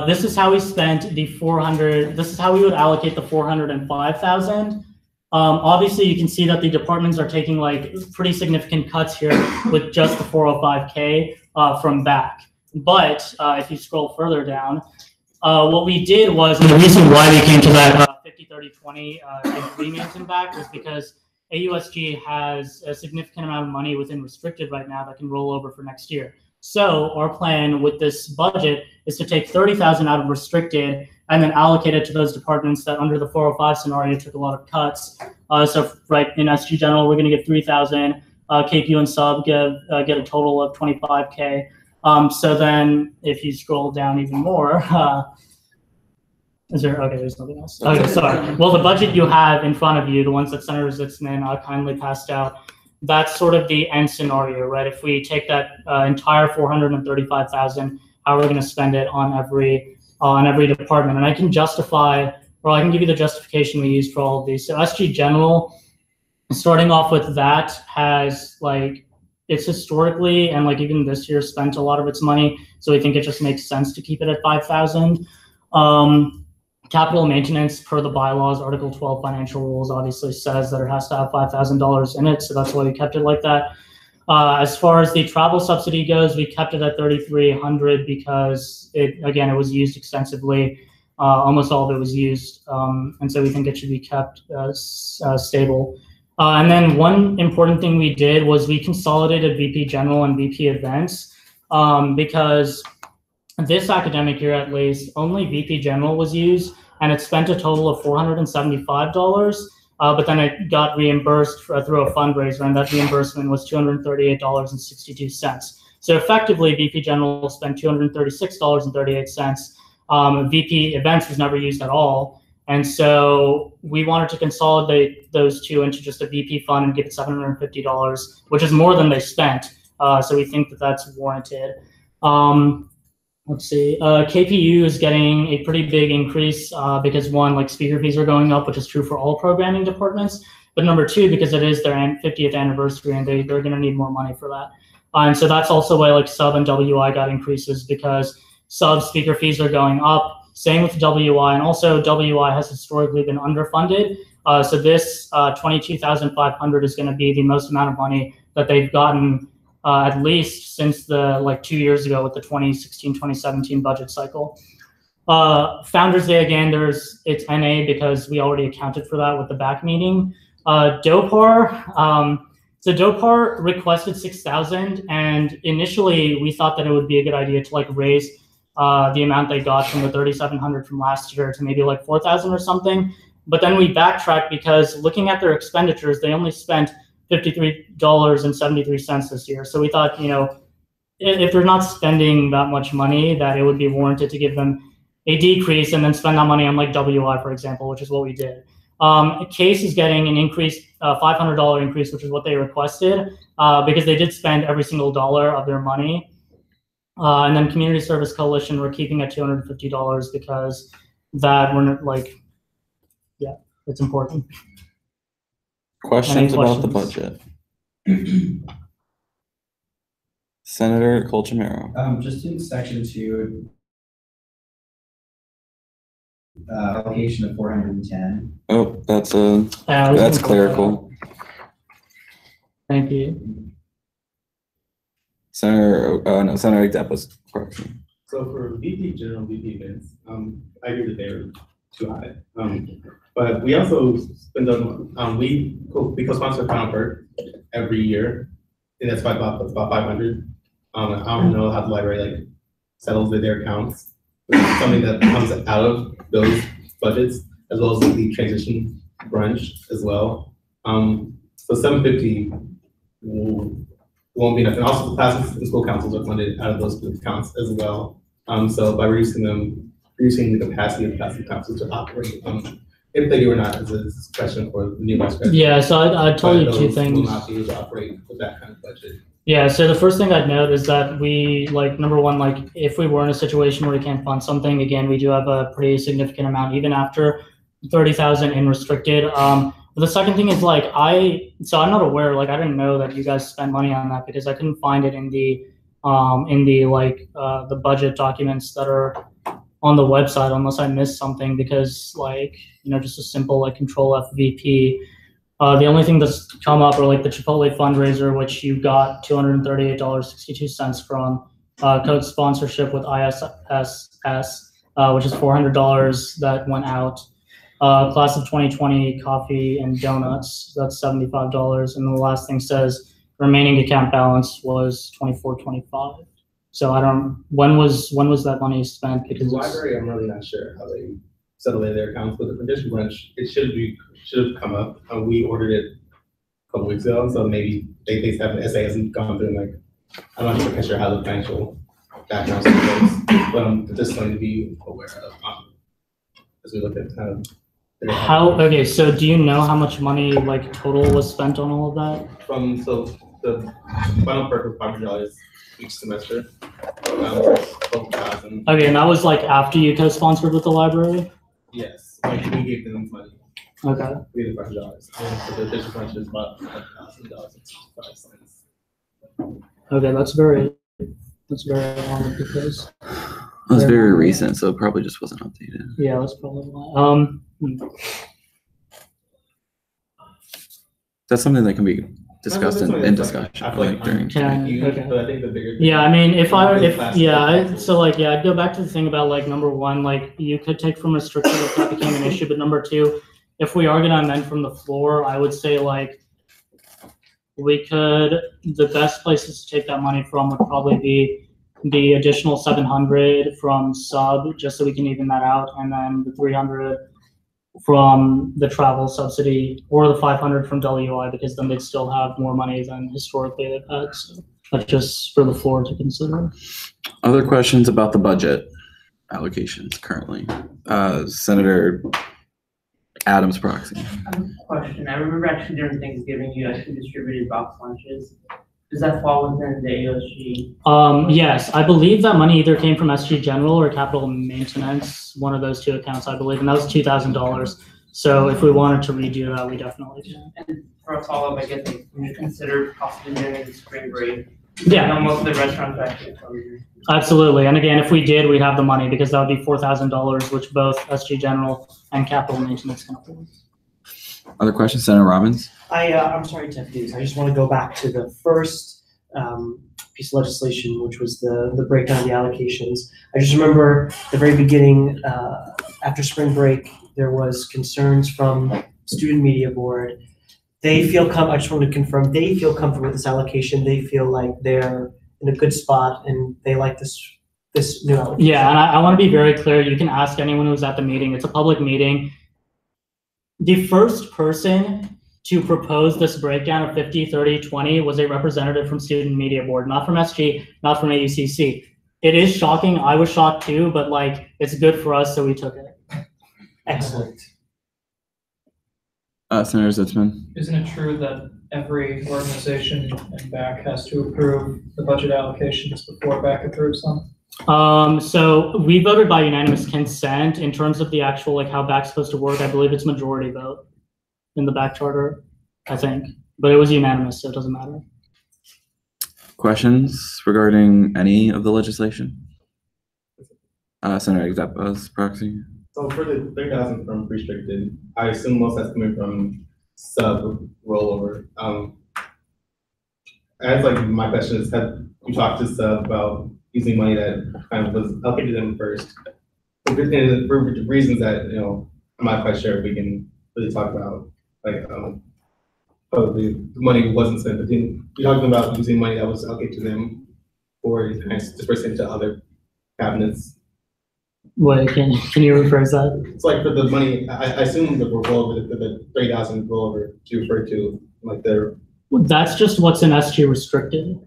this is how we spent the 400. This is how we would allocate the 405,000. Obviously, you can see that the departments are taking like pretty significant cuts here with just the 405K from back. But if you scroll further down, what we did was, and the reason why we came to that 50-30-20 agreement in back was because AUSG has a significant amount of money within restricted right now that can roll over for next year. So our plan with this budget is to take 30,000 out of restricted and then allocate it to those departments that under the 405 scenario took a lot of cuts. So right in SG General, we're going to get 3,000. KPU and sub get a total of 25K. So then if you scroll down even more, is there, okay, there's nothing else. Okay, sorry. Well, the budget you have in front of you, the ones that Senator Zitzman kindly passed out, that's sort of the end scenario, right? If we take that entire 435,000, how we're going to spend it on every department. And I can justify, or I can give you the justification we used for all of these. So SG General, starting off with that, has like, it's historically and like even this year spent a lot of its money. So we think it just makes sense to keep it at 5,000. Capital maintenance per the bylaws, Article 12 financial rules obviously says that it has to have $5,000 in it. So that's why we kept it like that. As far as the travel subsidy goes, we kept it at 3,300 because it was used extensively. Almost all of it was used. And so we think it should be kept stable. And then one important thing we did was we consolidated VP General and VP Events because this academic year, at least, only VP General was used, and it spent a total of $475, but then it got reimbursed through a fundraiser, and that reimbursement was $238.62. So effectively, VP General spent $236.38, VP events was never used at all. And so we wanted to consolidate those two into just a VP fund and give it $750, which is more than they spent. So we think that that's warranted. Let's see, KPU is getting a pretty big increase because one, like speaker fees are going up, which is true for all programming departments. But number two, because it is their 50th anniversary and they're going to need more money for that. And so that's also why like sub and WI got increases, because sub speaker fees are going up. Same with WI, and also WI has historically been underfunded. So this $22,500 is going to be the most amount of money that they've gotten at least since the 2 years ago with the 2016-2017 budget cycle. Founders Day, again, it's NA because we already accounted for that with the back meeting. DOPAR, so DOPAR requested 6,000, and initially we thought that it would be a good idea to raise the amount they got from the 3,700 from last year to maybe 4,000 or something. But then we backtracked because looking at their expenditures, they only spent $53.73 this year. So we thought, if they're not spending that much money, that it would be warranted to give them a decrease and then spend that money on WI, for example, which is what we did. Case is getting an increase, $500 increase, which is what they requested, because they did spend every single dollar of their money. And then Community Service Coalition, we're keeping at $250 because that it's important. Questions about the budget? Senator Colchamero. Just in section 2, allocation of 410. Oh, that's clerical. Thank you. Senator Depp was correcting. So for VP General, VP events, I agree that they're too high. But we also spend we co-sponsor Final Perk every year, and that's about 500. I don't know how the library settles their accounts. It's something that comes out of those budgets, as well as the transition brunch as well. So 750 won't be enough. And also the classes and school councils are funded out of those accounts as well. So by reducing the capacity of class and councils to operate, if they do or not, is a question for the new vice president. Yeah, so I told you two things. Will not be able to operate with that kind of budget. Yeah, so the first thing I'd note is that we, number one, if we were in a situation where we can't fund something, again, we do have a pretty significant amount, even after 30,000 in restricted. But the second thing is I'm not aware, I didn't know that you guys spent money on that because I couldn't find it in the budget documents that are on the website, unless I missed something, because just a simple Control F VP. The only thing that's come up are the Chipotle fundraiser, which you got $238.62 from, code sponsorship with ISSS, which is $400 that went out. Class of 2020 coffee and donuts, that's $75. And the last thing says remaining account balance was $24.25. So when was that money spent? Because the library, I'm really not sure how they settle their accounts, but the condition branch, it should have come up. We ordered it a couple weeks ago, so maybe they have the SA hasn't gone through. I'm not sure how the financial background works, but just something to be aware of as we look at kind of. Okay, so do you know how much money total was spent on all of that? So the final perk of $500 each semester. 12,000. Okay, and that was after you co-sponsored with the library? Yes, we gave them money. Okay. We gave them $500. And so the district branch is about $1,000.65. Okay, that's very long because it was very recent, so it probably just wasn't updated. Yeah, that's probably why. That's something that can be discussed in discussion during. Yeah, I mean, I'd go back to the thing about the best places to take that money from would probably be the additional 700 from sub, just so we can even that out, and then the 300 from the travel subsidy, or the 500 from WI, because then they'd still have more money than historically they've had. So that's just for the floor to consider. Other questions about the budget? allocations currently. Senator Adams proxy. Question. I remember actually during Thanksgiving, you actually distributed box lunches. Does that fall within the AOSG? Yes, I believe that money either came from SG General or Capital Maintenance, one of those two accounts, I believe, and that was $2,000. So if we wanted to redo that, we definitely can. And for a follow-up, I guess, like, when you consider possibly doing it in spring break, Yeah. I know most of the restaurants are actually closed. Absolutely, and again, if we did, we'd have the money because that would be $4,000, which both SG General and Capital Maintenance can afford. Other questions, Senator Robbins? I'm sorry to do this. I just want to go back to the first piece of legislation, which was the breakdown of the allocations. I just remember the very beginning, after spring break, there was concerns from Student Media Board. They feel I just want to confirm, they feel comfortable with this allocation. They feel like they're in a good spot and they like this new allocation. Yeah, and I want to be very clear. You can ask anyone who's at the meeting. It's a public meeting. The first person to propose this breakdown of 50, 30, 20 was a representative from Student Media Board, not from SG, not from AUCC. It is shocking. I was shocked too, but like, it's good for us, so we took it. Excellent. Senator Zitzman. Isn't it true that every organization and BAC has to approve the budget allocations before BAC approves them? So we voted by unanimous consent. In terms of the actual, like how BAC's supposed to work, I believe it's majority vote in the BAC charter, I think, but it was unanimous, so it doesn't matter. Questions regarding any of the legislation? Senator Exepa's proxy. So for the 3,000 from restricted, I assume most that's coming from sub rollover. As like my question is, have you talked to sub about using money that kind of was allocated to them first? For reasons that, you know, I'm not quite sure if we can really talk about, like, probably the money wasn't spent, but you're talking about using money that was allocated to them or dispersing to other cabinets. Wait, can you rephrase that? It's like for the money, I assume the rollover, the 3,000 rollover you refer to, like That's just what's in SG restricted.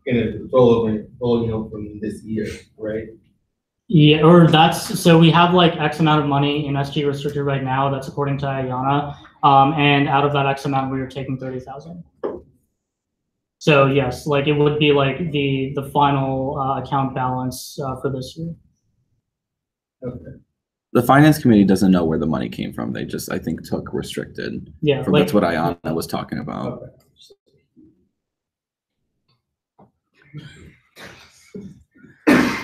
In a rollover from this year, right? Yeah, or so we have like X amount of money in SG restricted right now. That's according to Ayana. And out of that X amount, we are taking 30,000. So yes, like it would be like the final account balance for this year. Okay. The finance committee doesn't know where the money came from. They just, I think, took restricted. Yeah, that's what Ayana was talking about.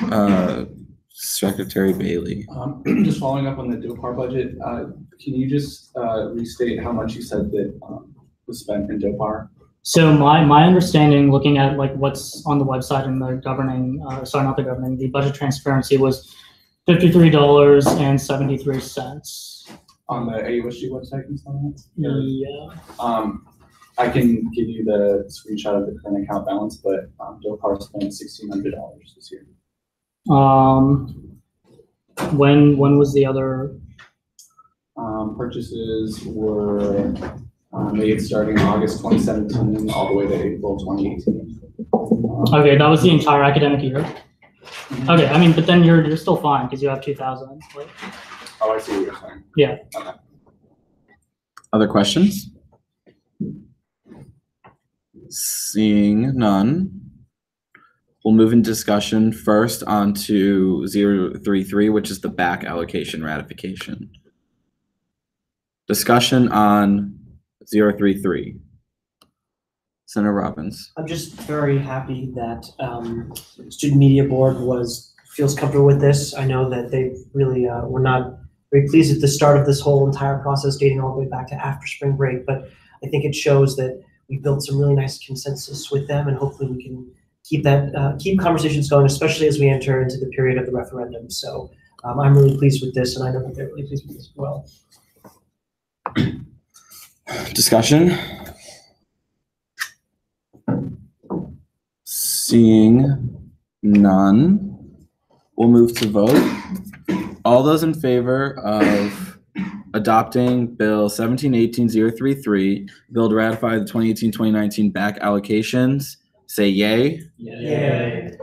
Okay. Secretary Bailey. Just following up on the DOPAR budget, can you just restate how much you said that was spent in DOPAR? So my understanding, looking at like what's on the website and the governing, the budget transparency was $53.73. On the AUSG website and stuff? Yeah. I can give you the screenshot of the current account balance, but DOPAR spent $1,600 this year. When was the other? Purchases were made starting August 2017 all the way to April 2018. Okay, that was the entire academic year. Okay, I mean, but then you're still fine because you have 2,000. Right? Oh, I see what you're saying. Yeah. Okay. Other questions? Seeing none, we'll move in discussion first on to 033, which is the BAC allocation ratification. Discussion on 033. Senator Robbins. I'm just very happy that Student Media Board feels comfortable with this. I know that they really were not very pleased at the start of this whole entire process, dating all the way back to after spring break. But I think it shows that we built some really nice consensus with them, and hopefully we can keep conversations going, especially as we enter into the period of the referendum. So I'm really pleased with this, and I know that they're really pleased with this as well. Discussion. Seeing none, we'll move to vote. All those in favor of adopting Bill 1718-033, bill to ratify the 2018-2019 BAC allocations, say yay. Yay.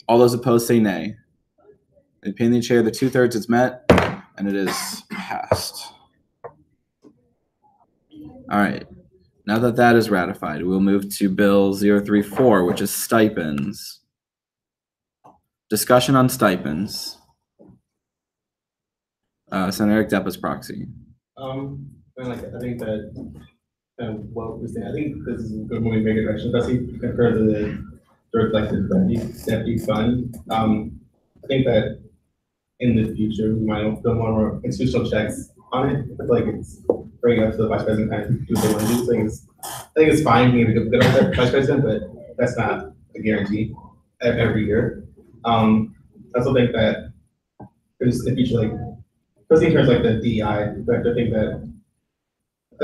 All those opposed say nay. Opinion of the chair, the 2/3 is met, and it is passed. All right. Now that that is ratified, we'll move to Bill 034, which is stipends. Discussion on stipends. Senator Eric Depp is proxy. I think that what we're saying, I think this is a good moving make a direction, especially compared to the reflected deputy fund. I think that in the future we might do more institutional checks on it. I feel like it's bringing up to the vice president kind of do what they want to do. I think it's fine being a good vice president, but that's not a guarantee every year. I also think that there's in the future, like, especially in terms of like the DEI,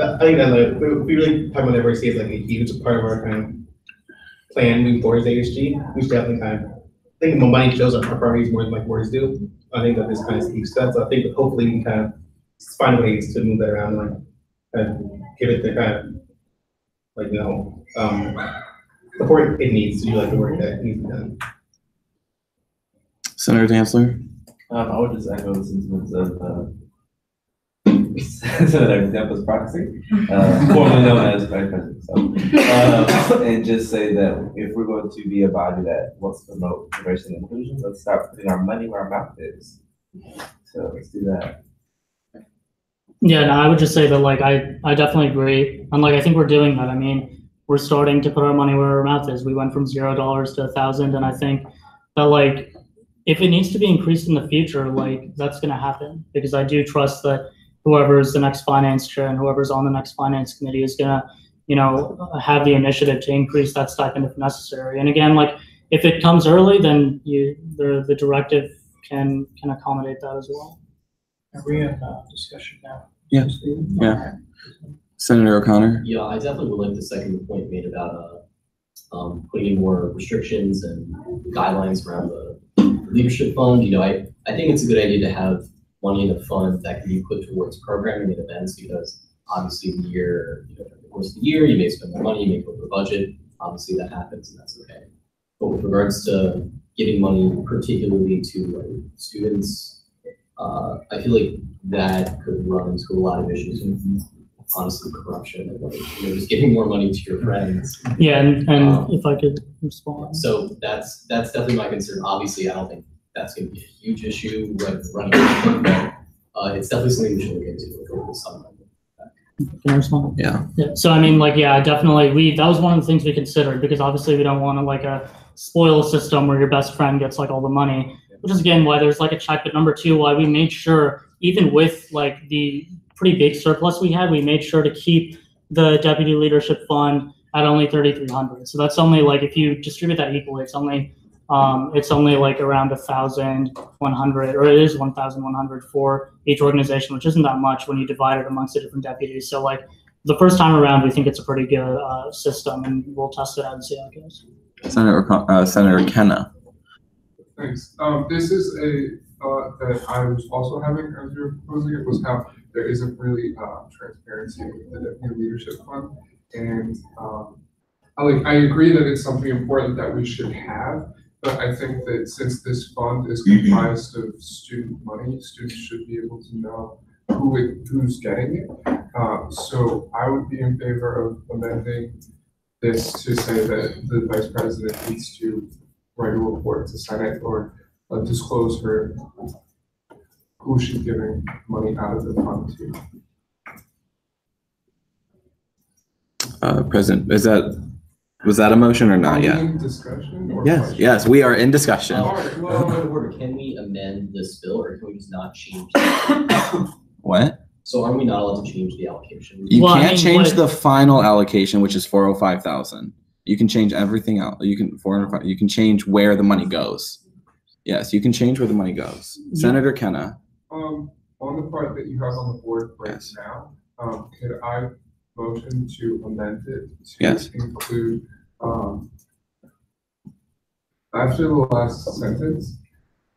I think that like we really talk about diversity as like a huge part of our kind of plan moving towards ASG. We should definitely kind of think the money shows our priorities more than like words do. I think that this kind of speaks to that. So I think that hopefully we can kind of find ways to move that around and like kind of give it the kind of like support it needs to do like the work that needs to be done. Senator Dantzler. I would just echo the sentiments of Senator Depp proxy, formerly known as Vice President. So, and just say that if we're going to be a body that wants to promote diversity and inclusion, let's start putting our money where our mouth is. So let's do that. Yeah, no, I would just say that like I definitely agree, and like I think we're doing that. I mean, we're starting to put our money where our mouth is. We went from $0 to 1,000, and I think that like if it needs to be increased in the future, like that's going to happen because I do trust that whoever's the next finance chair and whoever's on the next finance committee is going to, have the initiative to increase that stipend if necessary. And again, like if it comes early, then the directive can accommodate that as well. Are we in discussion now? Yeah. Yeah. Senator O'Connor. Yeah, I definitely would like to second the point made about putting in more restrictions and guidelines around the leadership fund. I think it's a good idea to have money in the fund that can be put towards programming and events because obviously the year, during the course of the year, you may spend more money, you may go over the budget. Obviously that happens and that's okay. But with regards to giving money particularly to students, I feel like that could run into a lot of issues and honestly corruption and like, just giving more money to your friends. Yeah, and if I could respond. So that's definitely my concern. Obviously, I don't think that's going to be a huge issue running, but it's definitely something we should look into over the summer. Can I respond? Yeah. Yeah. So I mean, like, yeah, definitely. That was one of the things we considered because obviously we don't want to like spoil a system where your best friend gets like all the money, which is again why there's like a check. But number two, why we made sure even with like the pretty big surplus we had, we made sure to keep the deputy leadership fund at only 3,300. So that's only like if you distribute that equally, it's only like around 1,100, or it is 1,100 for each organization, which isn't that much when you divide it amongst the different deputies. So like the first time around, we think it's a pretty good system, and we'll test it out and see how it goes. Senator Kenna. Thanks. This is a thought that I was also having as you were proposing it, was how there isn't really transparency with the deputy leadership fund, and I agree that it's something important that we should have. But I think that since this fund is comprised of student money, students should be able to know who's getting it. So I would be in favor of amending this to say that the vice president needs to write a report to Senate or disclose who she's giving money out of the fund to. President, was that a motion or not yet? Yes, yes, we are in discussion. Can we amend this bill or can we just not change it? What? So are we not allowed to change the allocation? You can't change the final allocation, which is 405,000. You can change everything else. You can change where the money goes. Yes, you can change where the money goes. Senator Kenna. On the part that you have on the board right now, could I motion to amend it to include after the last sentence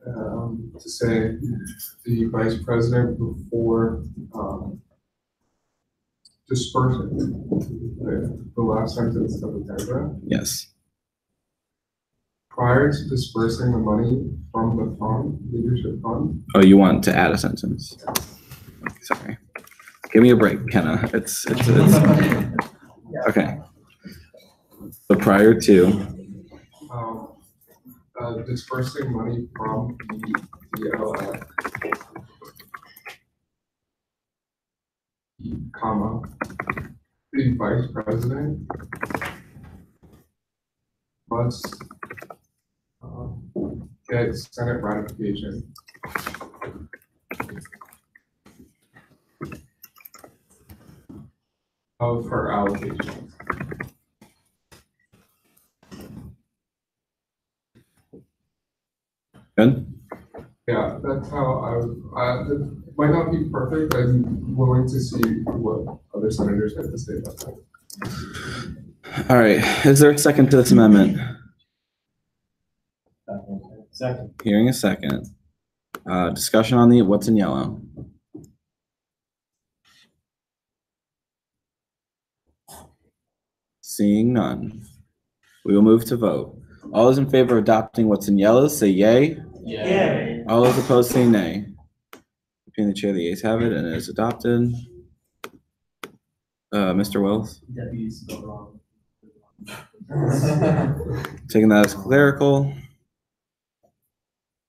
to say the vice president before dispersing the last sentence of the paragraph? Yes. Prior to dispersing the money from the fund, leadership fund. Oh, you want to add a sentence? Sorry. Give me a break, Kenna. It's okay. So prior to dispersing money from the comma, the vice president must get Senate ratification of her allocations. Good. Yeah, that's how it might not be perfect. I'm willing to see what other senators have to say about that. All right. Is there a second to this amendment? Second. Hearing a second. Discussion on the what's in yellow. Seeing none. We will move to vote. All those in favor of adopting what's in yellow, say yay. Yay. All those opposed, say nay. Between the chair, the ayes have it, and it is adopted. Mr. Wills? Deputies vote wrong. Taking that as clerical.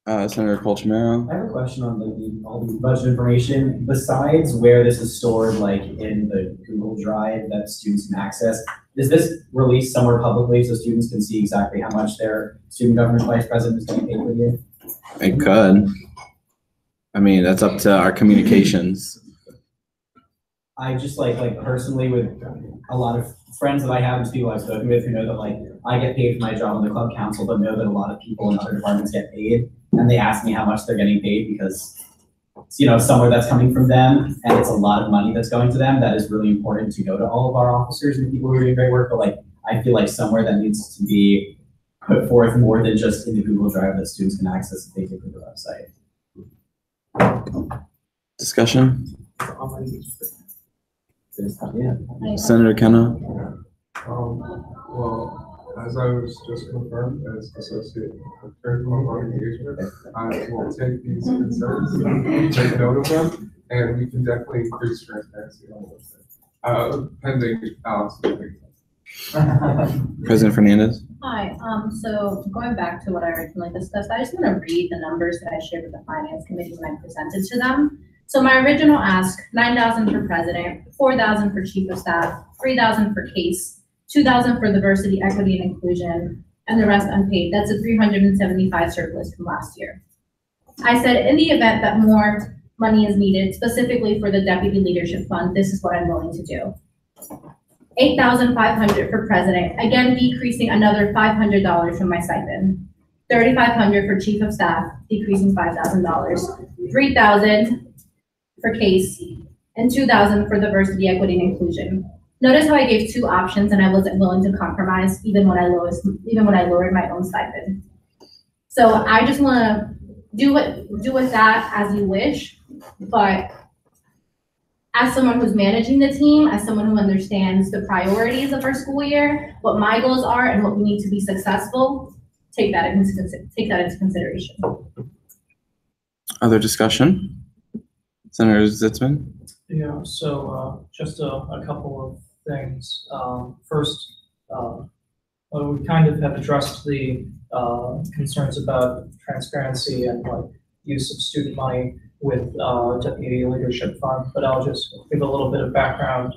Senator Colchamero. I have a question on all the budget information. Besides where this is stored, like in the Google Drive that students can access, is this released somewhere publicly so students can see exactly how much their student government vice president is getting paid per year? It could. I mean, that's up to our communications. I just like personally with a lot of friends that I have and people I've spoken with who know that like I get paid for my job on the club council, but know that a lot of people in other departments get paid, and they ask me how much they're getting paid because it's, you know, somewhere that's coming from them and it's a lot of money that's going to them. That is really important to go to all of our officers and people who are doing great work. But like I feel like somewhere that needs to be put forth more than just in the Google Drive that students can access if they take to the website. Discussion? Yeah. Senator Kenna? Well, as I was just confirmed as Associate Curriculum on Engagement, I will take these concerns, take note of them, and we can definitely increase transparency on the website. Pending Alex. President Fernandez? Hi, so going back to what I originally discussed, I just want to read the numbers that I shared with the Finance Committee when I presented to them. So my original ask, $9,000 for president, $4,000 for chief of staff, $3,000 for case, $2,000 for diversity, equity, and inclusion, and the rest unpaid. That's a $375 surplus from last year. I said, in the event that more money is needed, specifically for the Deputy Leadership Fund, this is what I'm willing to do. $8,500 for president, again decreasing another $500 from my stipend. $3,500 for chief of staff, decreasing $5,000. $3,000 for case, and $2,000 for diversity, equity, and inclusion. Notice how I gave two options and I wasn't willing to compromise even when I lowered my own stipend. So I just want to do with that as you wish, but as someone who's managing the team, as someone who understands the priorities of our school year, what my goals are and what we need to be successful, take that into consideration. Other discussion? Senator Zitzman? Yeah, so just a couple of things. First, we kind of have addressed the concerns about transparency and like use of student money with Deputy Leadership Fund, but I'll just give a little bit of background.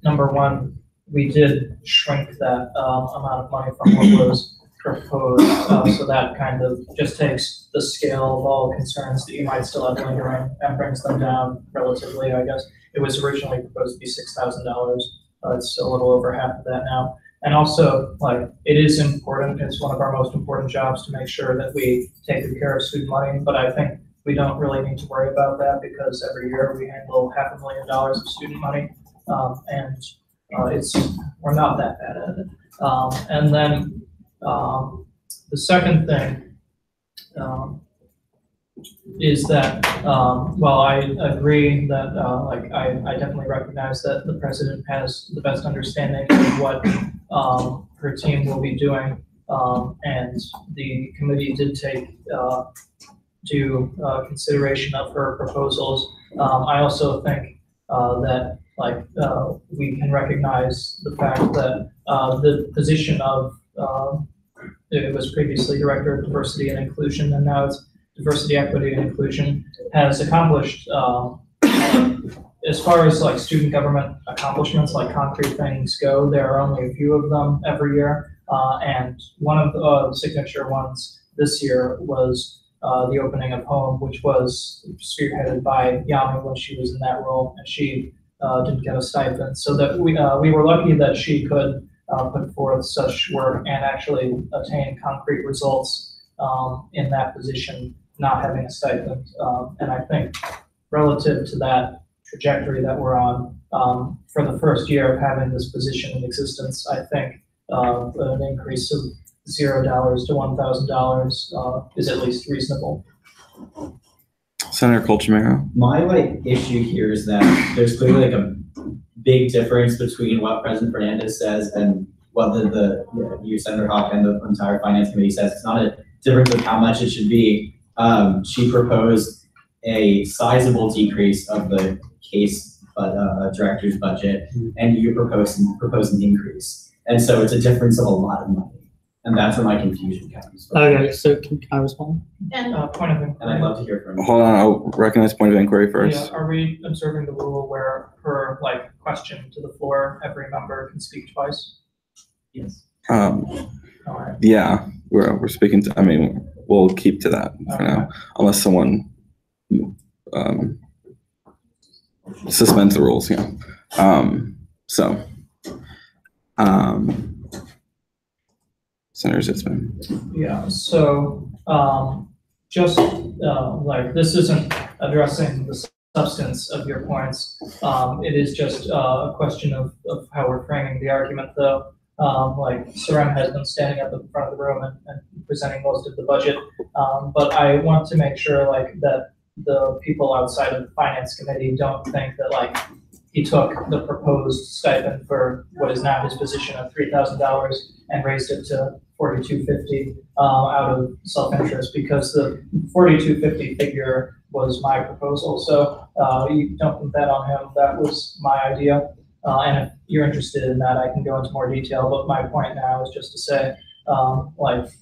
Number one, we did shrink that amount of money from what was proposed, so that kind of just takes the scale of all concerns that you might still have lingering and brings them down relatively, I guess. It was originally proposed to be $6,000. It's a little over half of that now. And also, like, it is important, it's one of our most important jobs to make sure that we take good care of student money, but I think we don't really need to worry about that because every year we handle $500,000 of student money, and we're not that bad at it. And then the second thing is that while I agree that I definitely recognize that the president has the best understanding of what her team will be doing, and the committee did take due consideration of her proposals. I also think that we can recognize the fact that the position of it was previously Director of Diversity and Inclusion, and now it's Diversity, Equity, and Inclusion, has accomplished, as far as like student government accomplishments, like concrete things go, there are only a few of them every year. And one of the signature ones this year was the opening of Home, which was spearheaded by Yami when she was in that role, and she didn't get a stipend. So that we were lucky that she could put forth such work and actually attain concrete results in that position, not having a stipend. And I think relative to that trajectory that we're on, for the first year of having this position in existence, I think an increase of $0 to $1,000 is at least reasonable. Senator Colchimero. My issue here is that there's clearly a big difference between what President Fernandez says and what you, Senator Hawk, and the entire Finance Committee says. It's not a difference of how much it should be. She proposed a sizable decrease of the case director's budget, and you're proposing an increase. And so it's a difference of a lot of money. And that's where my confusion comes from. Okay, so can I respond? And point of inquiry. And I'd love to hear from you. Hold on, I'll recognize point of inquiry first. Yeah, are we observing the rule where per question to the floor, every member can speak twice? Yes. Yeah, we're speaking to, I mean, we'll keep to that for now, unless someone suspends the rules, yeah. Senator Zitzman. Yeah, so just this isn't addressing the substance of your points. It is just a question of how we're framing the argument, though. Sarem has been standing up in front of the room and presenting most of the budget, but I want to make sure that the people outside of the Finance Committee don't think that he took the proposed stipend for what is now his position of $3,000 and raised it to $4,250 out of self-interest, because the $4,250 figure was my proposal. So you don't put that on him. That was my idea. And if you're interested in that, I can go into more detail. But my point now is just to say,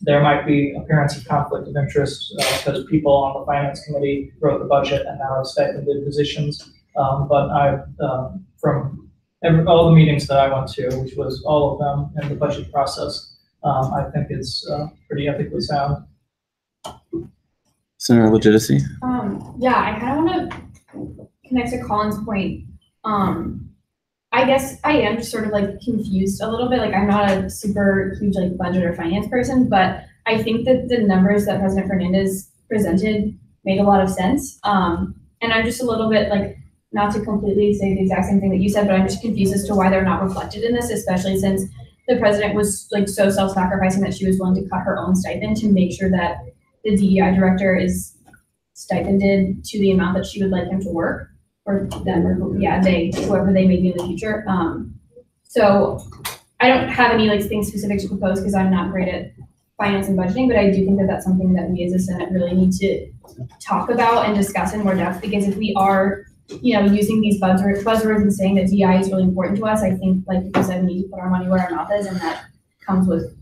there might be appearance of conflict of interest because people on the Finance Committee wrote the budget and now have stipended positions. But from all the meetings that I went to, which was all of them in the budget process, I think it's pretty ethically sound. Senator Legitimacy. Yeah, I kind of want to connect to Colin's point. I guess I am just sort of confused a little bit. I'm not a super huge budget or finance person, but I think that the numbers that President Fernandez presented made a lot of sense. And I'm just a little bit not to completely say the exact same thing that you said, but I'm just confused as to why they're not reflected in this, especially since the president was so self-sacrificing that she was willing to cut her own stipend to make sure that the DEI director is stipended to the amount that she would like him to work, or them, or whoever they may be in the future. So I don't have any things specific to propose because I'm not great at finance and budgeting, but I do think that that's something that we as a Senate really need to talk about and discuss in more depth, because if we are using these buzzwords and saying that DEI is really important to us, I think, like you said, we need to put our money where our mouth is, and that comes with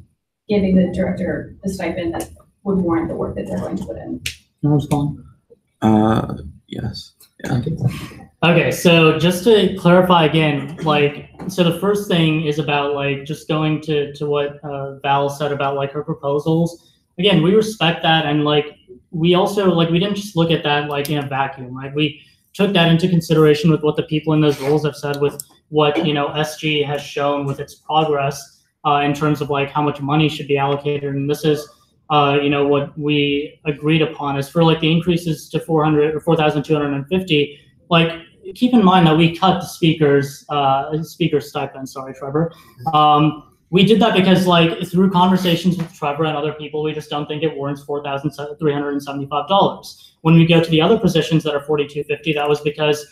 giving the director the stipend that would warrant the work that they're going to put in. Can I respond? Yes. Yeah. Okay, so just to clarify again, so the first thing is about just going to what Val said about her proposals. Again, we respect that, and we also we didn't just look at that in a vacuum, right? We took that into consideration with what the people in those roles have said, with what SG has shown with its progress in terms of how much money should be allocated, and this is what we agreed upon is for the increases to 400 or 4,250. Keep in mind that we cut the speaker's stipend. Sorry, Trevor. We did that because through conversations with Trevor and other people, we just don't think it warrants $4,375. When we go to the other positions that are $4,250, that was because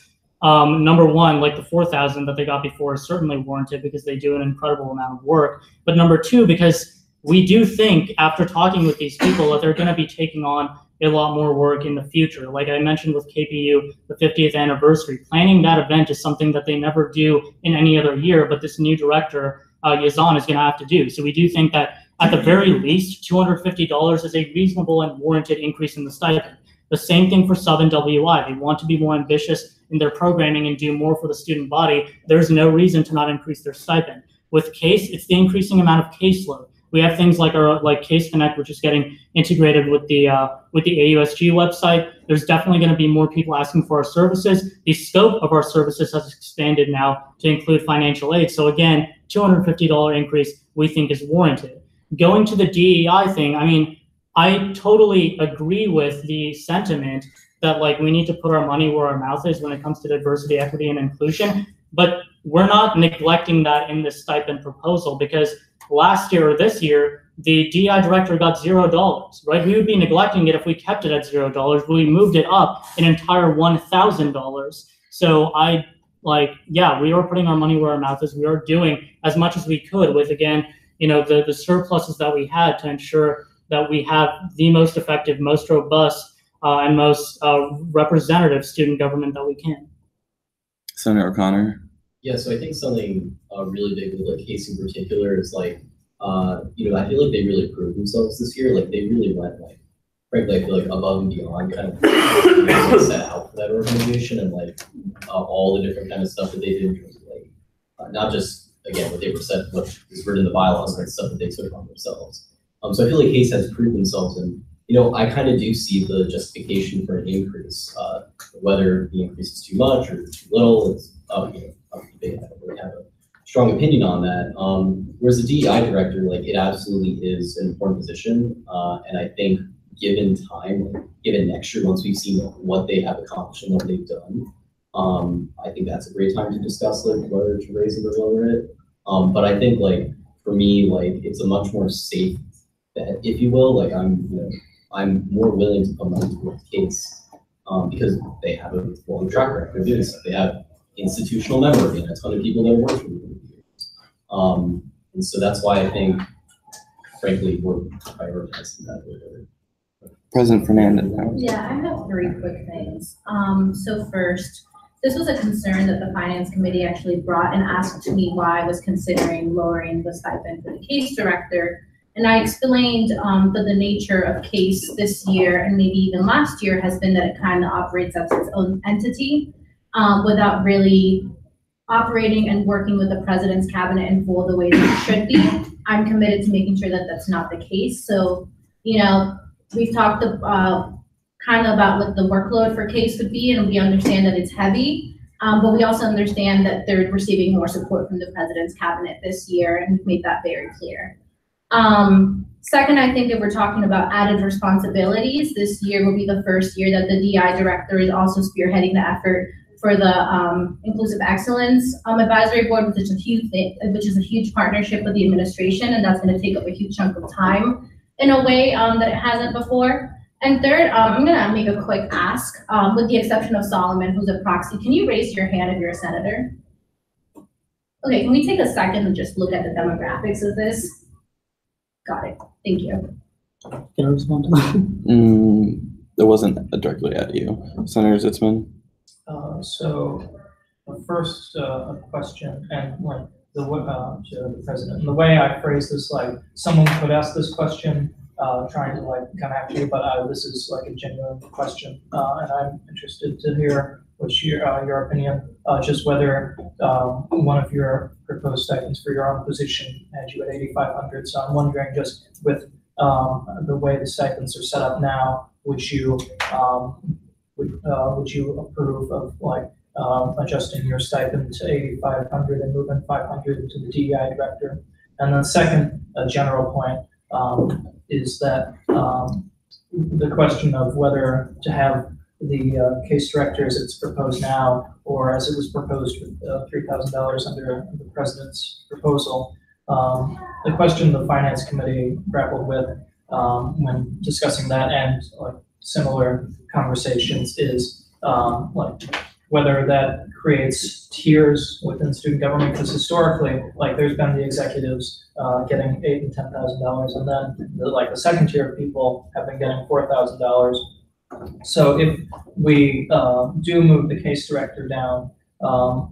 number one, the $4,000 that they got before is certainly warranted because they do an incredible amount of work. But number two, because we do think, after talking with these people, that they're going to be taking on a lot more work in the future. Like I mentioned with KPU, the 50th anniversary, planning that event is something that they never do in any other year, but this new director, Yazan, is going to have to do. So we do think that at the very least, $250 is a reasonable and warranted increase in the stipend. The same thing for Sub and WI. They want to be more ambitious in their programming and do more for the student body. There's no reason to not increase their stipend. With CASE, it's the increasing amount of caseload. We have things like our Case Connect, which is getting integrated with the AUSG website. There's definitely going to be more people asking for our services. The scope of our services has expanded now to include financial aid. So again, $250 increase we think is warranted. Going to the DEI thing, I mean, I totally agree with the sentiment that like we need to put our money where our mouth is when it comes to diversity, equity, and inclusion. But we're not neglecting that in this stipend proposal, because last year or this year, the DI director got $0, right? We would be neglecting it if we kept it at $0, but we moved it up an entire $1,000. So yeah, we are putting our money where our mouth is. We are doing as much as we could with, again, the surpluses that we had to ensure that we have the most effective, most robust, and most representative student government that we can. Senator O'Connor. Yeah, so I think something really big with like CASE in particular is like, I feel like they really proved themselves this year. Like they really went like, frankly, I feel like above and beyond kind of set out for that organization, and like all the different kind of stuff that they did in terms of like, not just again what they were said, what is written in the bylaws, but stuff that they took on themselves. So I feel like CASE has proved themselves, and I kind of do see the justification for an increase, whether the increase is too much or too little. It's they don't really have a strong opinion on that. Whereas the DEI director, like it absolutely is an important position, and I think given time, like, given next year, once we've seen what they have accomplished and what they've done, I think that's a great time to discuss like whether to raise it or lower it. But I think like for me, like it's a much more safe bet, if you will. Like I'm more willing to put money towards CASE because they have a long track record of doing so. They have institutional memory and a ton of people that work for them. And so that's why I think, frankly, we're prioritizing that. President Fernandez. Yeah, I have 3 quick things. So first, this was a concern that the Finance Committee actually brought and asked me why I was considering lowering the stipend for the CASE director. And I explained that the nature of CASE this year and maybe even last year has been that it kind of operates as its own entity without really operating and working with the president's cabinet in full the way that it should be. I'm committed to making sure that that's not the case. So, we've talked kind of about what the workload for CASE would be, and we understand that it's heavy, but we also understand that they're receiving more support from the president's cabinet this year, and we've made that very clear. Second, I think if we're talking about added responsibilities, this year will be the first year that the DI director is also spearheading the effort for the Inclusive Excellence Advisory Board, which is a huge partnership with the administration, and that's going to take up a huge chunk of time in a way that it hasn't before. And third, I'm going to make a quick ask, with the exception of Solomon, who's a proxy. Can you raise your hand if you're a senator? Okay, can we take a second and just look at the demographics of this? Got it. Thank you. Can I respond to that? It wasn't directly at you. Senator Zitzman? So first question, and like to the president. And the way I phrase this, like someone could ask this question, trying to like come after you, but this is like a genuine question, and I'm interested to hear what's your opinion, just whether one of your proposed stipends for your own position had you at 8,500. So I'm wondering, just with the way the stipends are set up now, would you approve of like adjusting your stipend to 8,500 and moving 500 to the DEI director? And then second, a general point is that the question of whether to have the CASE director as it's proposed now, or as it was proposed with $3,000 under the president's proposal. The question the Finance Committee grappled with when discussing that and like similar conversations is like whether that creates tiers within student government, because historically, like there's been the executives getting $8,000 and $10,000, and then the second tier of people have been getting $4,000. So if we do move the case director down,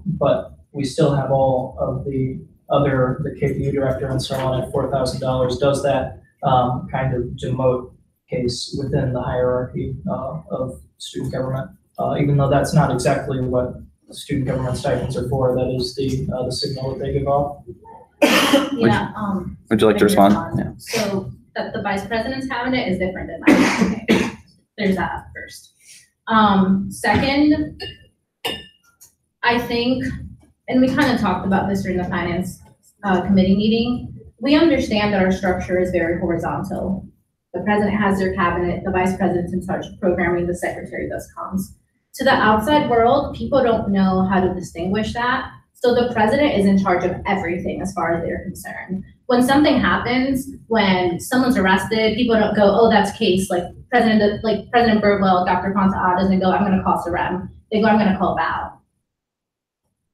but we still have all of the KPU director and so on at $4,000, does that kind of demote case within the hierarchy of student government? Even though that's not exactly what student government stipends are for, that is the signal that they give off. Yeah. Would you like to respond? Yeah. So that the vice president's cabinet is different than mine. Okay. There's that first. Second, I think, and we kind of talked about this during the finance committee meeting, we understand that our structure is very horizontal. The president has their cabinet, the vice president's in charge of programming, the secretary does comms. To the outside world, people don't know how to distinguish that. So the president is in charge of everything as far as they're concerned. When something happens, when someone's arrested, people don't go, oh, that's case. Like President Birdwell, Dr. Fontaine doesn't go, I'm gonna call Sarem. They go, I'm gonna call Val.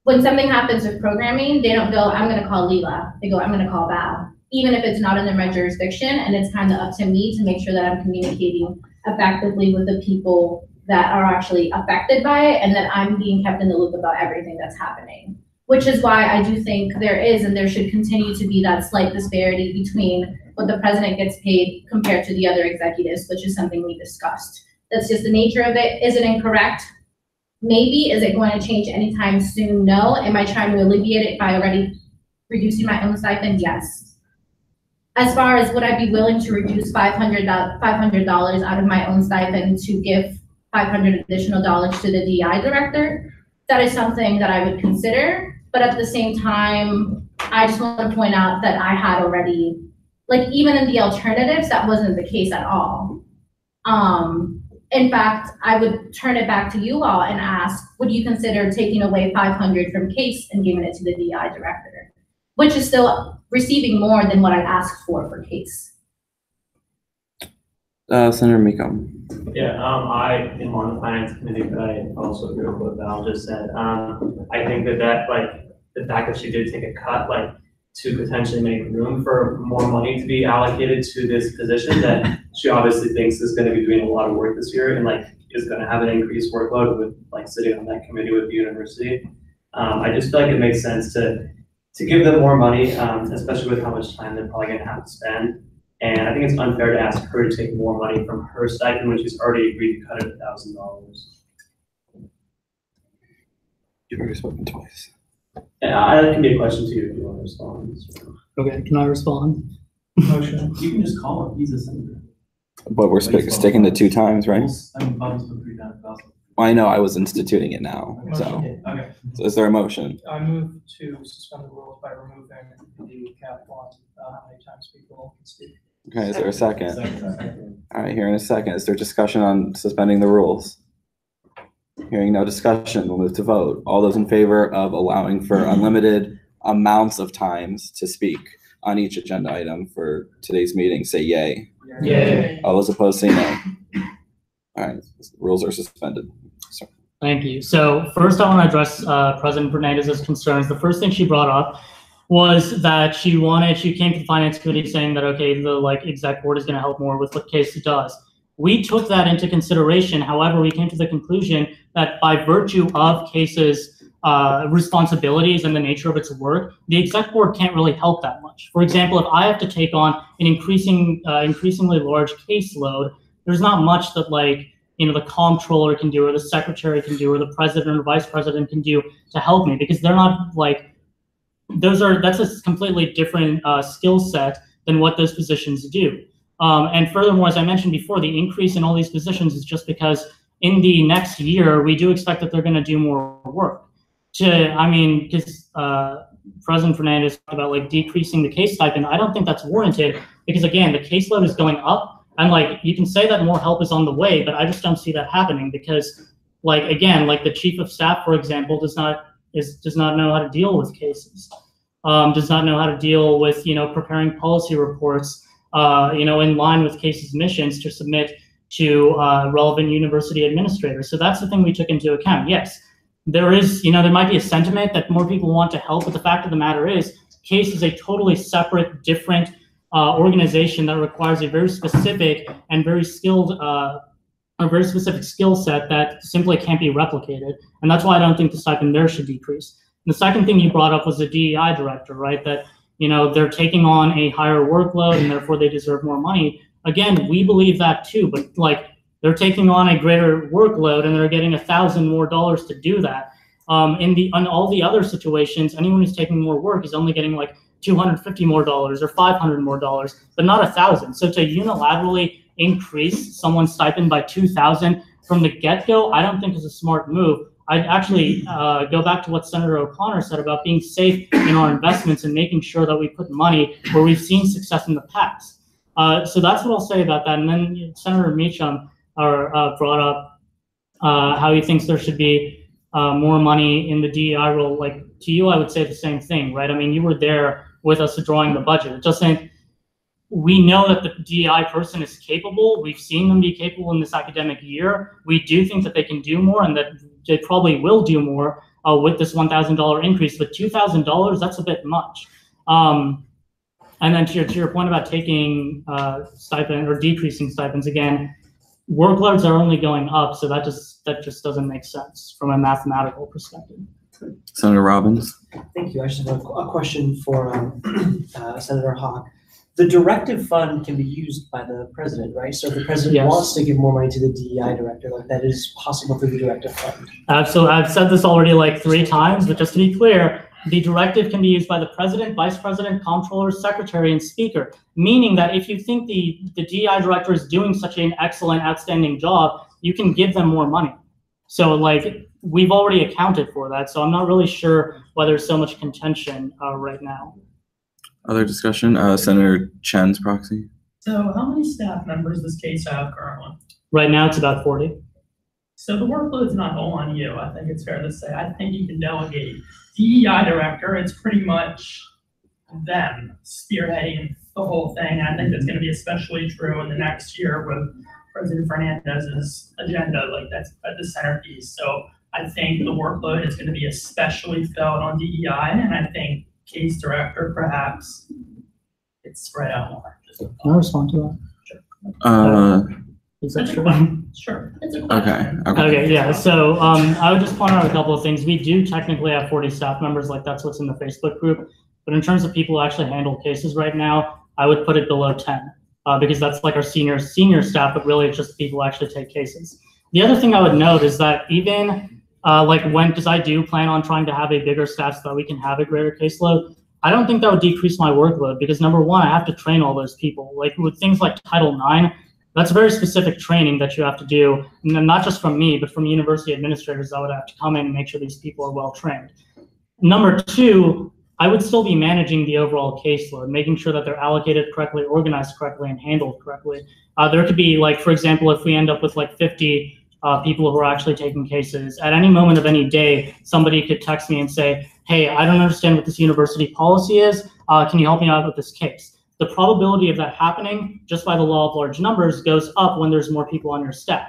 When something happens with programming, they don't go, I'm gonna call Leela. They go, I'm gonna call Val. Even if it's not under my jurisdiction, and it's kind of up to me to make sure that I'm communicating effectively with the people that are actually affected by it, and that I'm being kept in the loop about everything that's happening. Which is why I do think there is, and there should continue to be, that slight disparity between what the president gets paid compared to the other executives, which is something we discussed. That's just the nature of it. Is it incorrect? Maybe. Is it going to change anytime soon? No. Am I trying to alleviate it by already reducing my own stipend? Yes. As far as would I be willing to reduce $500 out of my own stipend to give $500 additional dollars to the DI director? That is something that I would consider. But at the same time, I just want to point out that I had already, like even in the alternatives, that wasn't the case at all. In fact, I would turn it back to you all and ask, would you consider taking away $500 from case and giving it to the DI director, which is still receiving more than what I asked for case? Senator Miko. Yeah, I am on the finance committee, but I also agree with what Val just said. I think that like the fact that she did take a cut, like to potentially make room for more money to be allocated to this position that she obviously thinks is going to be doing a lot of work this year and like is going to have an increased workload with like sitting on that committee with the university. I just feel like it makes sense to give them more money, especially with how much time they're probably going to have to spend. And I think it's unfair to ask her to take more money from her stipend when she's already agreed to cut it $1,000. You've already spoken twice. Yeah, that can be a question to you if you want to respond. Okay, can I respond? Motion. You can just call him, he's a senator. But we're sticking to 2 times, right? I mean, Bob's been 3 times also. Well, I know I was instituting it now, so. Okay. So is there a motion? I move to suspend the rules by removing the cap on how many times people can speak. Okay, is there a second? All right, here in a second. Is there discussion on suspending the rules? Hearing no discussion, we'll move to vote. All those in favor of allowing for unlimited amounts of times to speak on each agenda item for today's meeting, say yay. Yay. All those opposed say nay. All right, rules are suspended. Sorry. Thank you. So first I want to address President Fernandez's concerns. The first thing she brought up was that she came to the finance committee saying that, okay, the exec board is going to help more with what case it does. We took that into consideration. However, we came to the conclusion that by virtue of cases responsibilities and the nature of its work, the exec board can't really help that much. For example, if I have to take on an increasingly large caseload, there's not much that the comptroller can do, or the secretary can do, or the president or vice president can do to help me, because they're not that's a completely different skill set than what those positions do. And furthermore, as I mentioned before, the increase in all these positions is just because in the next year, we do expect that they're going to do more work. Because President Fernandez talked about decreasing the case stipend. I don't think that's warranted, because again, the caseload is going up. And you can say that more help is on the way, but I just don't see that happening, because the chief of staff, for example, does not know how to deal with cases, does not know how to deal with, preparing policy reports, in line with cases missions to submit to relevant university administrators. So that's the thing we took into account. Yes, there is, there might be a sentiment that more people want to help, but the fact of the matter is, CASE is a totally separate, different organization that requires a very specific and very skilled, a very specific skill set that simply can't be replicated. And that's why I don't think the stipend there should decrease. And the second thing you brought up was the DEI director, right? That, they're taking on a higher workload and therefore they deserve more money. Again, we believe that too, but like they're taking on a greater workload and they're getting $1,000 more to do that. In all the other situations, anyone who's taking more work is only getting like $250 more or $500 more, but not 1,000. So to unilaterally increase someone's stipend by 2,000 from the get-go, I don't think is a smart move. I'd actually go back to what Senator O'Connor said about being safe in our investments and making sure that we put money where we've seen success in the past. So that's what I'll say about that. And then Senator Meacham brought up how he thinks there should be more money in the DEI role. Like to you, I would say the same thing, right? I mean, you were there with us drawing the budget. It doesn't. We know that the DEI person is capable. We've seen them be capable in this academic year. We do think that they can do more and that they probably will do more with this $1,000 increase. But $2,000, that's a bit much. And then to your point about taking stipend or decreasing stipends, again, workloads are only going up, so that just doesn't make sense from a mathematical perspective. Senator Robbins. Thank you. I just have a question for Senator Hawk. The directive fund can be used by the president, right? So if the president wants to give more money to the DEI director, like that is possible through the directive fund. Absolutely. I've said this already like 3 times, but just to be clear, the directive can be used by the president, vice president, comptroller, secretary, and speaker, meaning that if you think the DEI director is doing such an excellent, outstanding job, you can give them more money. So like we've already accounted for that. So I'm not really sure why there's so much contention right now. Other discussion? Senator Chen's proxy. So how many staff members does CASE have currently? Right now it's about 40. So the workload's not all on you, I think it's fair to say. I think you can delegate. DEI director, it's pretty much them spearheading the whole thing. I think that's going to be especially true in the next year with President Fernandez's agenda, like that's at the centerpiece. So I think the workload is going to be especially felt on DEI, and I think CASE director perhaps it's spread out more. Can I respond to that? Sure. Is that true? Sure. It's a question. Okay, yeah. So I would just point out a couple of things. We do technically have 40 staff members, like that's what's in the Facebook group. But in terms of people who actually handle cases right now, I would put it below 10 because that's like our senior staff, but really it's just people who actually take cases. The other thing I would note is that even because I do plan on trying to have a bigger staff so that we can have a greater caseload, I don't think that would decrease my workload because number one, I have to train all those people. Like with things like Title IX, that's very specific training that you have to do, and not just from me, but from university administrators that would have to come in and make sure these people are well trained. Number two, I would still be managing the overall caseload, making sure that they're allocated correctly, organized correctly, and handled correctly. There could be, like, for example, if we end up with like 50 people who are actually taking cases, at any moment of any day, somebody could text me and say, hey, I don't understand what this university policy is. Can you help me out with this case? The probability of that happening, just by the law of large numbers, goes up when there's more people on your staff.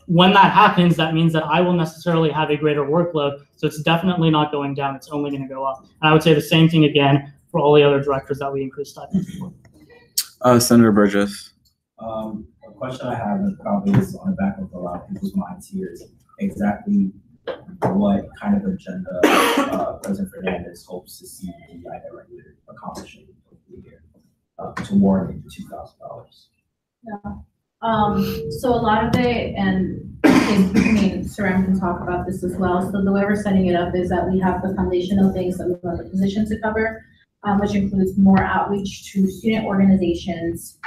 When that happens, that means that I will necessarily have a greater workload, so it's definitely not going down, it's only gonna go up. And I would say the same thing again for all the other directors that we increase stipends for. Senator Burgess. A question I have is probably is on the back of a lot of people's minds here is exactly what kind of agenda President Fernandez hopes to see the DEI director accomplishing over the year to warrant $2,000. Yeah. So a lot of it, and Saram can talk about this as well. So the way we're setting it up is that we have the foundational things that we want the position to cover, which includes more outreach to student organizations,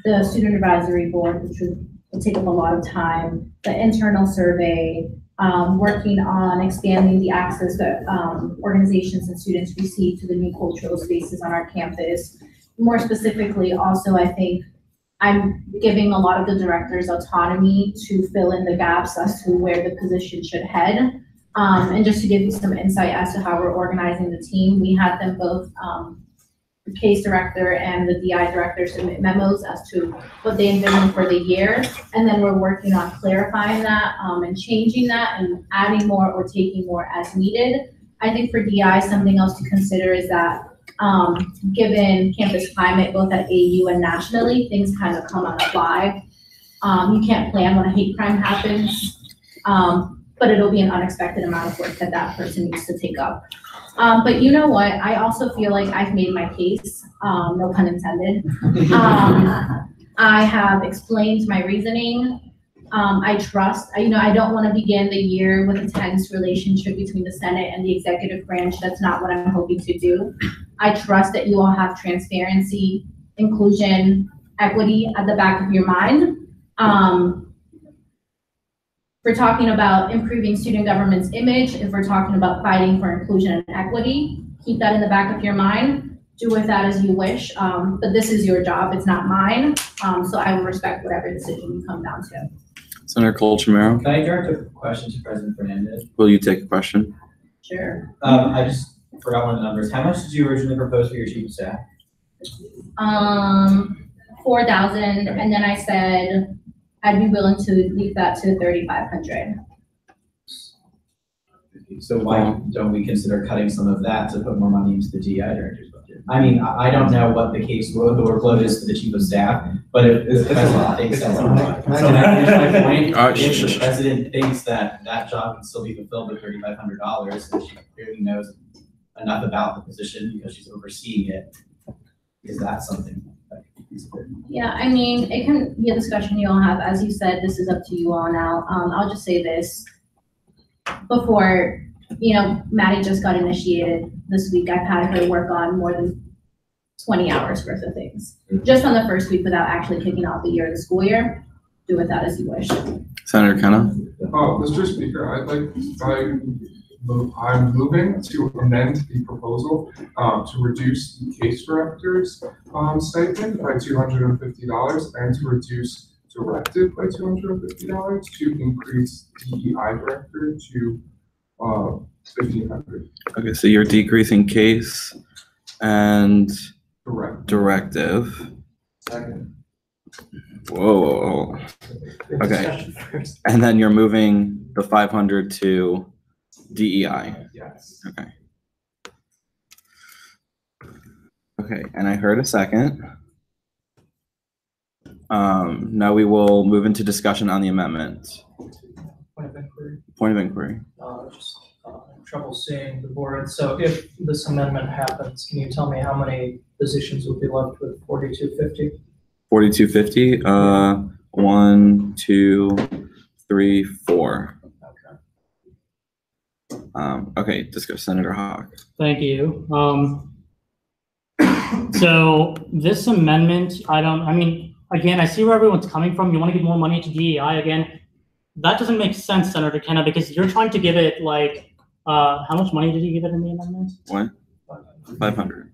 the student advisory board, which will take up a lot of time, the internal survey, working on expanding the access that organizations and students receive to the new cultural spaces on our campus. More specifically, also, I think I'm giving a lot of the directors autonomy to fill in the gaps as to where the position should head. And just to give you some insight as to how we're organizing the team, we had them both case director and the DI director submit memos as to what they envision for the year. And then we're working on clarifying that and changing that and adding more or taking more as needed. I think for DI, something else to consider is that given campus climate, both at AU and nationally, things kind of come on the fly. You can't plan when a hate crime happens, but it'll be an unexpected amount of work that that person needs to take up. But you know what? I also feel like I've made my case, no pun intended. I have explained my reasoning. I trust, I don't want to begin the year with a tense relationship between the Senate and the executive branch. That's not what I'm hoping to do. I trust that you all have transparency, inclusion, equity at the back of your mind. We're talking about improving student government's image. If we're talking about fighting for inclusion and equity, keep that in the back of your mind. Do with that as you wish, but this is your job, it's not mine. So I will respect whatever decision you come down to. Senator Colchamero. Can I direct a question to President Fernandez? Will you take a question? Sure. I just forgot one of the numbers. How much did you originally propose for your chief of staff? 4,000, and then I said I'd be willing to leave that to 3,500. So why don't we consider cutting some of that to put more money into the DEI director's budget? I mean, I don't know what the workload is for the chief of staff, but if the president thinks that's so my point, if the president thinks that that job can still be fulfilled with $3,500, and she clearly knows enough about the position because she's overseeing it, is that something that could be considered? Yeah, I mean, it can be a discussion you all have. As you said, this is up to you all now. I'll just say this. Before, Maddie just got initiated this week. I've had her work on more than 20 hours worth of things. Just on the first week without actually kicking off the year of the school year. Do with that as you wish. Senator Kenna. Mr. Speaker, I'm moving to amend the proposal to reduce the case director's stipend by $250 and to reduce directive by $250 to increase DEI director to $1,500. Okay, so you're decreasing case and directive. Second. Whoa. Okay. And then you're moving the 500 to DEI. Yes. Okay. Okay, and I heard a second. Now we will move into discussion on the amendment. Point of inquiry. Point of inquiry. Just trouble seeing the board. So if this amendment happens, can you tell me how many positions will be left with 4,250? 4,250. 1, 2, 3, 4. Okay, discuss Senator Hawk. Thank you. So this amendment, again, I see where everyone's coming from. You want to give more money to DEI again. That doesn't make sense, Senator Kenna, because you're trying to give it how much money did you give it in the amendment? What? 500.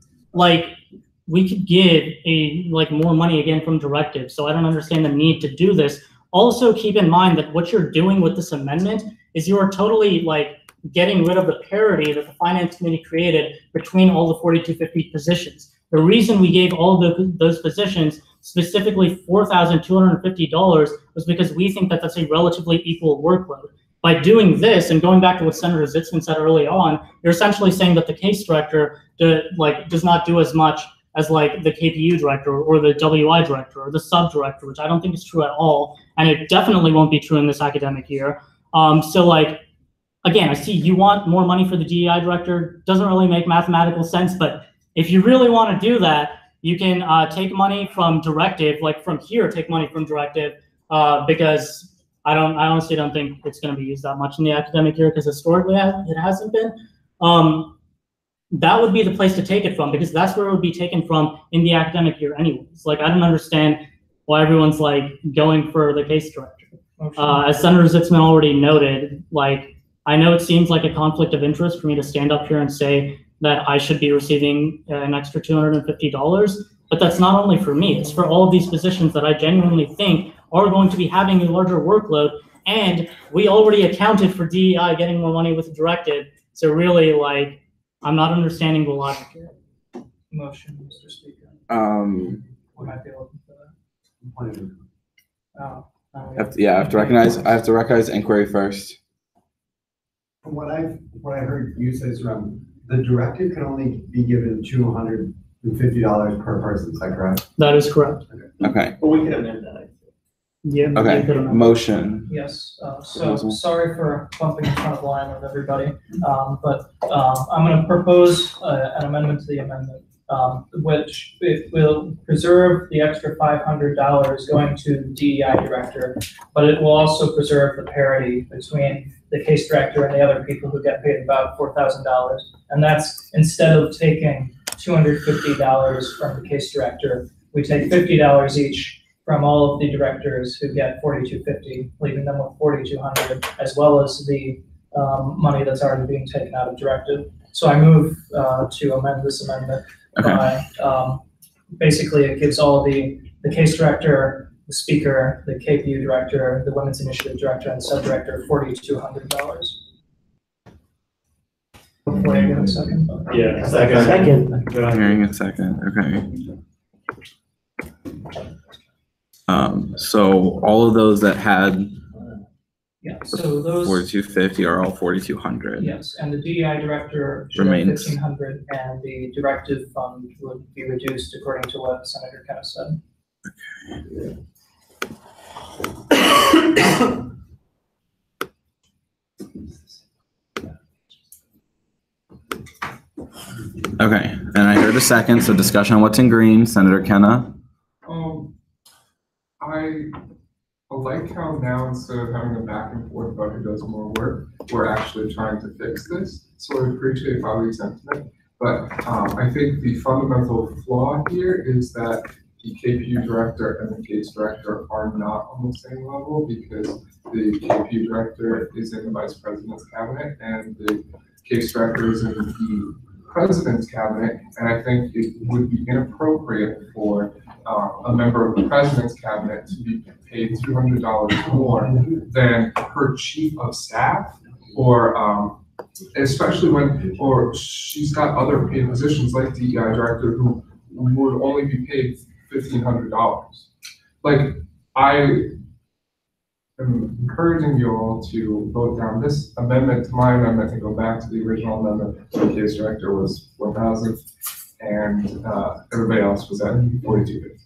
We could give more money again from directive. So I don't understand the need to do this. Also keep in mind that what you're doing with this amendment is you are totally getting rid of the parity that the finance committee created between all the 4,250 positions. The reason we gave all of those positions, specifically $4,250, was because we think that that's a relatively equal workload. By doing this, and going back to what Senator Zitzman said early on, you're essentially saying that the case director does not do as much as the KPU director or the WI director or the sub director, which I don't think is true at all, and it definitely won't be true in this academic year. Again, I see you want more money for the DEI director. Doesn't really make mathematical sense, but if you really want to do that, you can take money from directive, from here, take money from directive, because I honestly don't think it's going to be used that much in the academic year, because historically it hasn't been. That would be the place to take it from, because that's where it would be taken from in the academic year anyways. I don't understand why everyone's going for the case director. As Senator Zitzman already noted, I know it seems like a conflict of interest for me to stand up here and say that I should be receiving an extra $250, but that's not only for me, it's for all of these positions that I genuinely think are going to be having a larger workload, and we already accounted for DEI getting more money with the directive, so really, I'm not understanding the logic here. motion, Mr. Speaker? We might be looking for that. Oh. I have to recognize inquiry first. From what I heard you say, the directive can only be given $250 per person. Is that correct? That is correct. Okay. But we can amend that. Yeah. Okay. Motion. Yes, so sorry for bumping in front of the line with everybody, but I'm going to propose an amendment to the amendment, which it will preserve the extra $500 going to the DEI director, but it will also preserve the parity between the case director and the other people who get paid about $4,000. And that's instead of taking $250 from the case director, we take $50 each from all of the directors who get $4,250, leaving them with $4,200, as well as the money that's already being taken out of directive. So I move to amend this amendment by basically it gives all the case director, the speaker, the KPU director, the women's initiative director, and sub-director $4,200. Hopefully I get a second. Yeah, second. Hearing a second. Okay. So all of those that had so those 4,250 are all 4,200. Yes, and the DEI director should have Remains. 1,500, and the directive fund would be reduced according to what Senator Kenna said. Okay, and I heard a second, so discussion on what's in green. Senator Kenna. I like how now instead of having a back and forth about who does more work, we're actually trying to fix this. So I appreciate Bobby's sentiment, but I think the fundamental flaw here is that the KPU director and the case director are not on the same level because the KPU director is in the vice president's cabinet and the case director is in the president's cabinet, and I think it would be inappropriate for a member of the president's cabinet to be paid $200 more than her chief of staff, or especially or she's got other paid positions like DEI director who would only be paid $1,500. Like, I am encouraging you all to vote down this amendment to my amendment and go back to the original amendment. The case director was 4,000 and everybody else was at 4,250.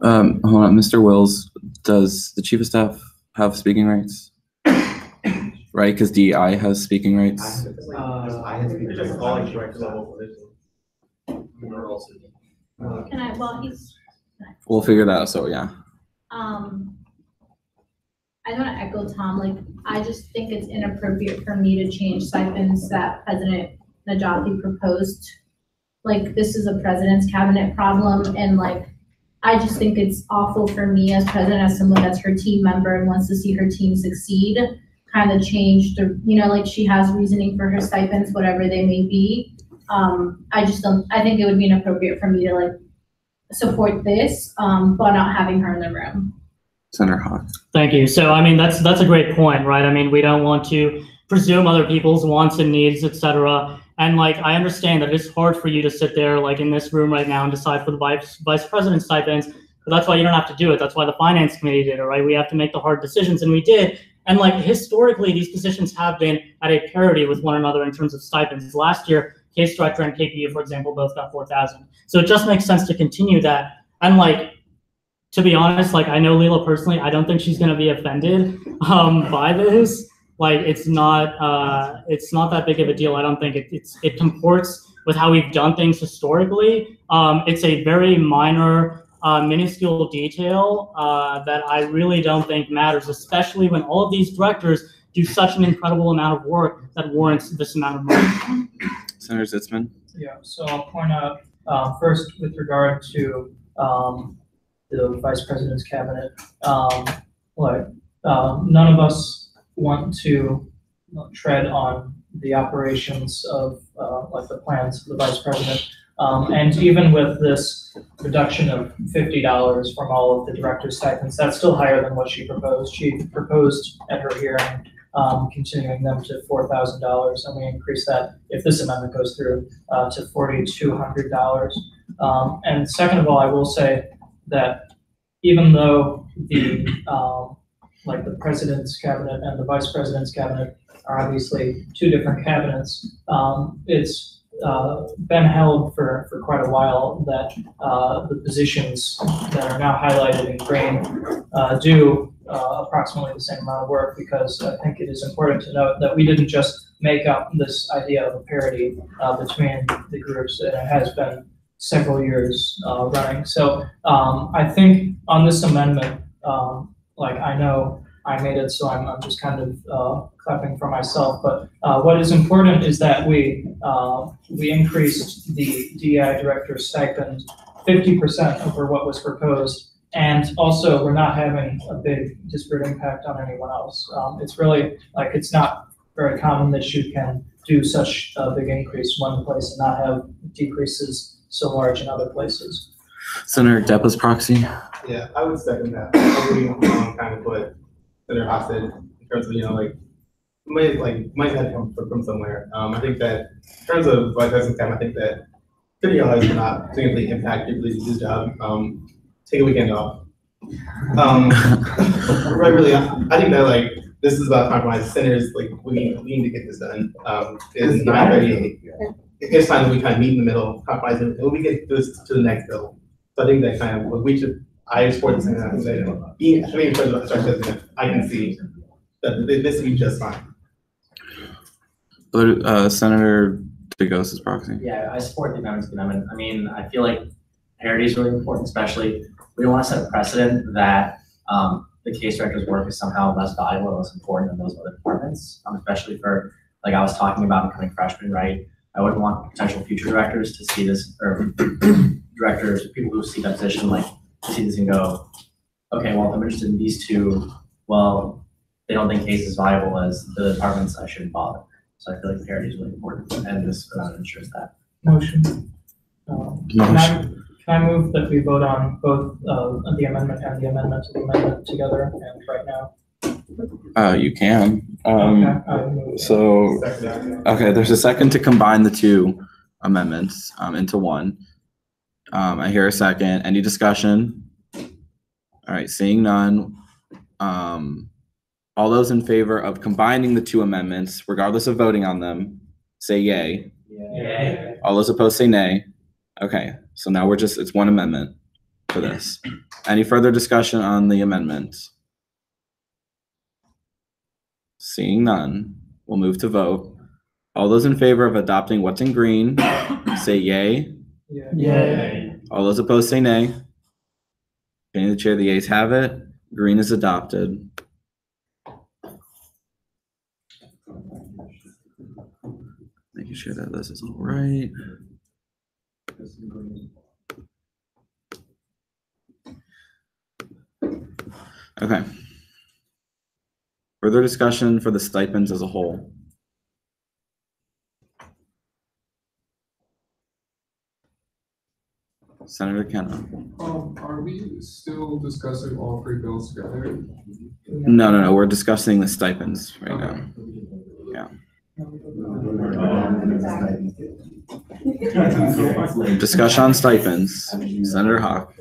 Hold on, Mr. Wills, does the chief of staff have speaking rights? Right, because DEI has speaking rights. We'll figure that out. So yeah. I don't want to echo Tom, like, I just think it's inappropriate for me to change stipends that President Najafi proposed. Like, this is a president's cabinet problem, and like, I just think it's awful for me as president, as someone that's her team member and wants to see her team succeed, kind of change the, like, she has reasoning for her stipends, whatever they may be. I think it would be inappropriate for me to like support this, but not having her in the room. Senator Hawk. Thank you. So, I mean, that's a great point, right? I mean, we don't want to presume other people's wants and needs, etc. And like, I understand that it's hard for you to sit there like in this room right now and decide for the vice president's stipends, but that's why you don't have to do it. That's why the finance committee did it, right? We have to make the hard decisions, and we did. And like, historically, these positions have been at a parity with one another in terms of stipends. Last year, case director and KPU, for example, both got 4,000. So it just makes sense to continue that. And like, to be honest, like, I know Leela personally, I don't think she's going to be offended by this. Like, it's not that big of a deal. I don't think it comports with how we've done things historically. It's a very minor, minuscule detail that I really don't think matters, especially when all of these directors do such an incredible amount of work that warrants this amount of money. Senator Zitzman. Yeah, so I'll point out first with regard to the vice president's cabinet, none of us want to tread on the operations of like the plans of the vice president. And even with this reduction of $50 from all of the director's stipends, that's still higher than what she proposed. She proposed at her hearing continuing them to $4,000, and we increase that, if this amendment goes through, to $4,200. And second of all, I will say that even though the like the president's cabinet and the vice president's cabinet are obviously two different cabinets, it's been held for quite a while that the positions that are now highlighted in green do approximately the same amount of work, because I think it is important to note that we didn't just make up this idea of a parity between the groups. It has been several years running. So I think on this amendment, like I know I made it, so I'm just kind of clapping for myself. But what is important is that we increased the DEI director's stipend 50% over what was proposed. And also, we're not having a big disparate impact on anyone else. It's really, like, it's not very common that you can do such a big increase one place and not have decreases so large in other places. Senator Deppa's proxy. Yeah, I would second that. I really kind of what Senator Haas said in terms of, might have come from somewhere. I think that in terms of vice president's time, I think that $50 will not significantly impact your ability to do the job. Take a weekend off. Really, I think that this is about compromise. Senators, we need to get this done. It's 9:38. It's time that we kind of meet in the middle, compromise, and we get this to the next bill. So I think that kind of we should. I support this, and I think that I can see that this will be just fine. Senator DeGose's proxy. Yeah, I support the amendment. I mean, I feel like parity is really important, especially we don't want to set a precedent that the case director's work is somehow less valuable or less important than those other departments, especially for, like I was talking about, incoming freshmen, right? I wouldn't want potential future directors to see this, or directors, people who see that position, see this and go, okay, well, if I'm interested in these two, well, they don't think case is viable as the departments, I shouldn't bother. So I feel like parity is really important, and this ensures that. Motion. Can I move that we vote on both the amendment and the amendment to the amendment together and right now? You can. Okay. So, okay, there's a second to combine the two amendments into one. I hear a second. Any discussion? All right, seeing none. All those in favor of combining the two amendments, regardless of voting on them, say yay. Yay. All those opposed say nay. Okay, so now it's one amendment for this. Any further discussion on the amendment? Seeing none, we'll move to vote. All those in favor of adopting what's in green, say yay. Yay. All those opposed say nay. Getting the chair, the ayes have it. Green is adopted. Making sure that this is all right. Okay. Further discussion for the stipends as a whole. Senator Kenna. Are we still discussing all three bills together? No. We're discussing the stipends right now. Yeah. Discussion on stipends. Senator Hawk.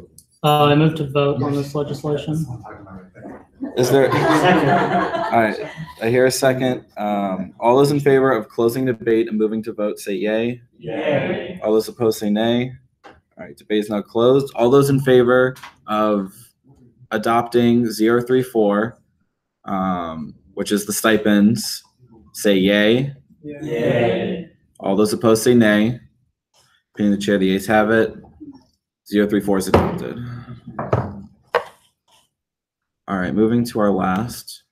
I move to vote on this legislation. Is there? All right. I hear a second. All those in favor of closing debate and moving to vote say yay. Yay. All those opposed say nay. All right. Debate is now closed. All those in favor of adopting 034, which is the stipends, say yay. Yay. All those opposed say nay. Opinion of the chair, the ayes have it. 034 is adopted. All right, moving to our last.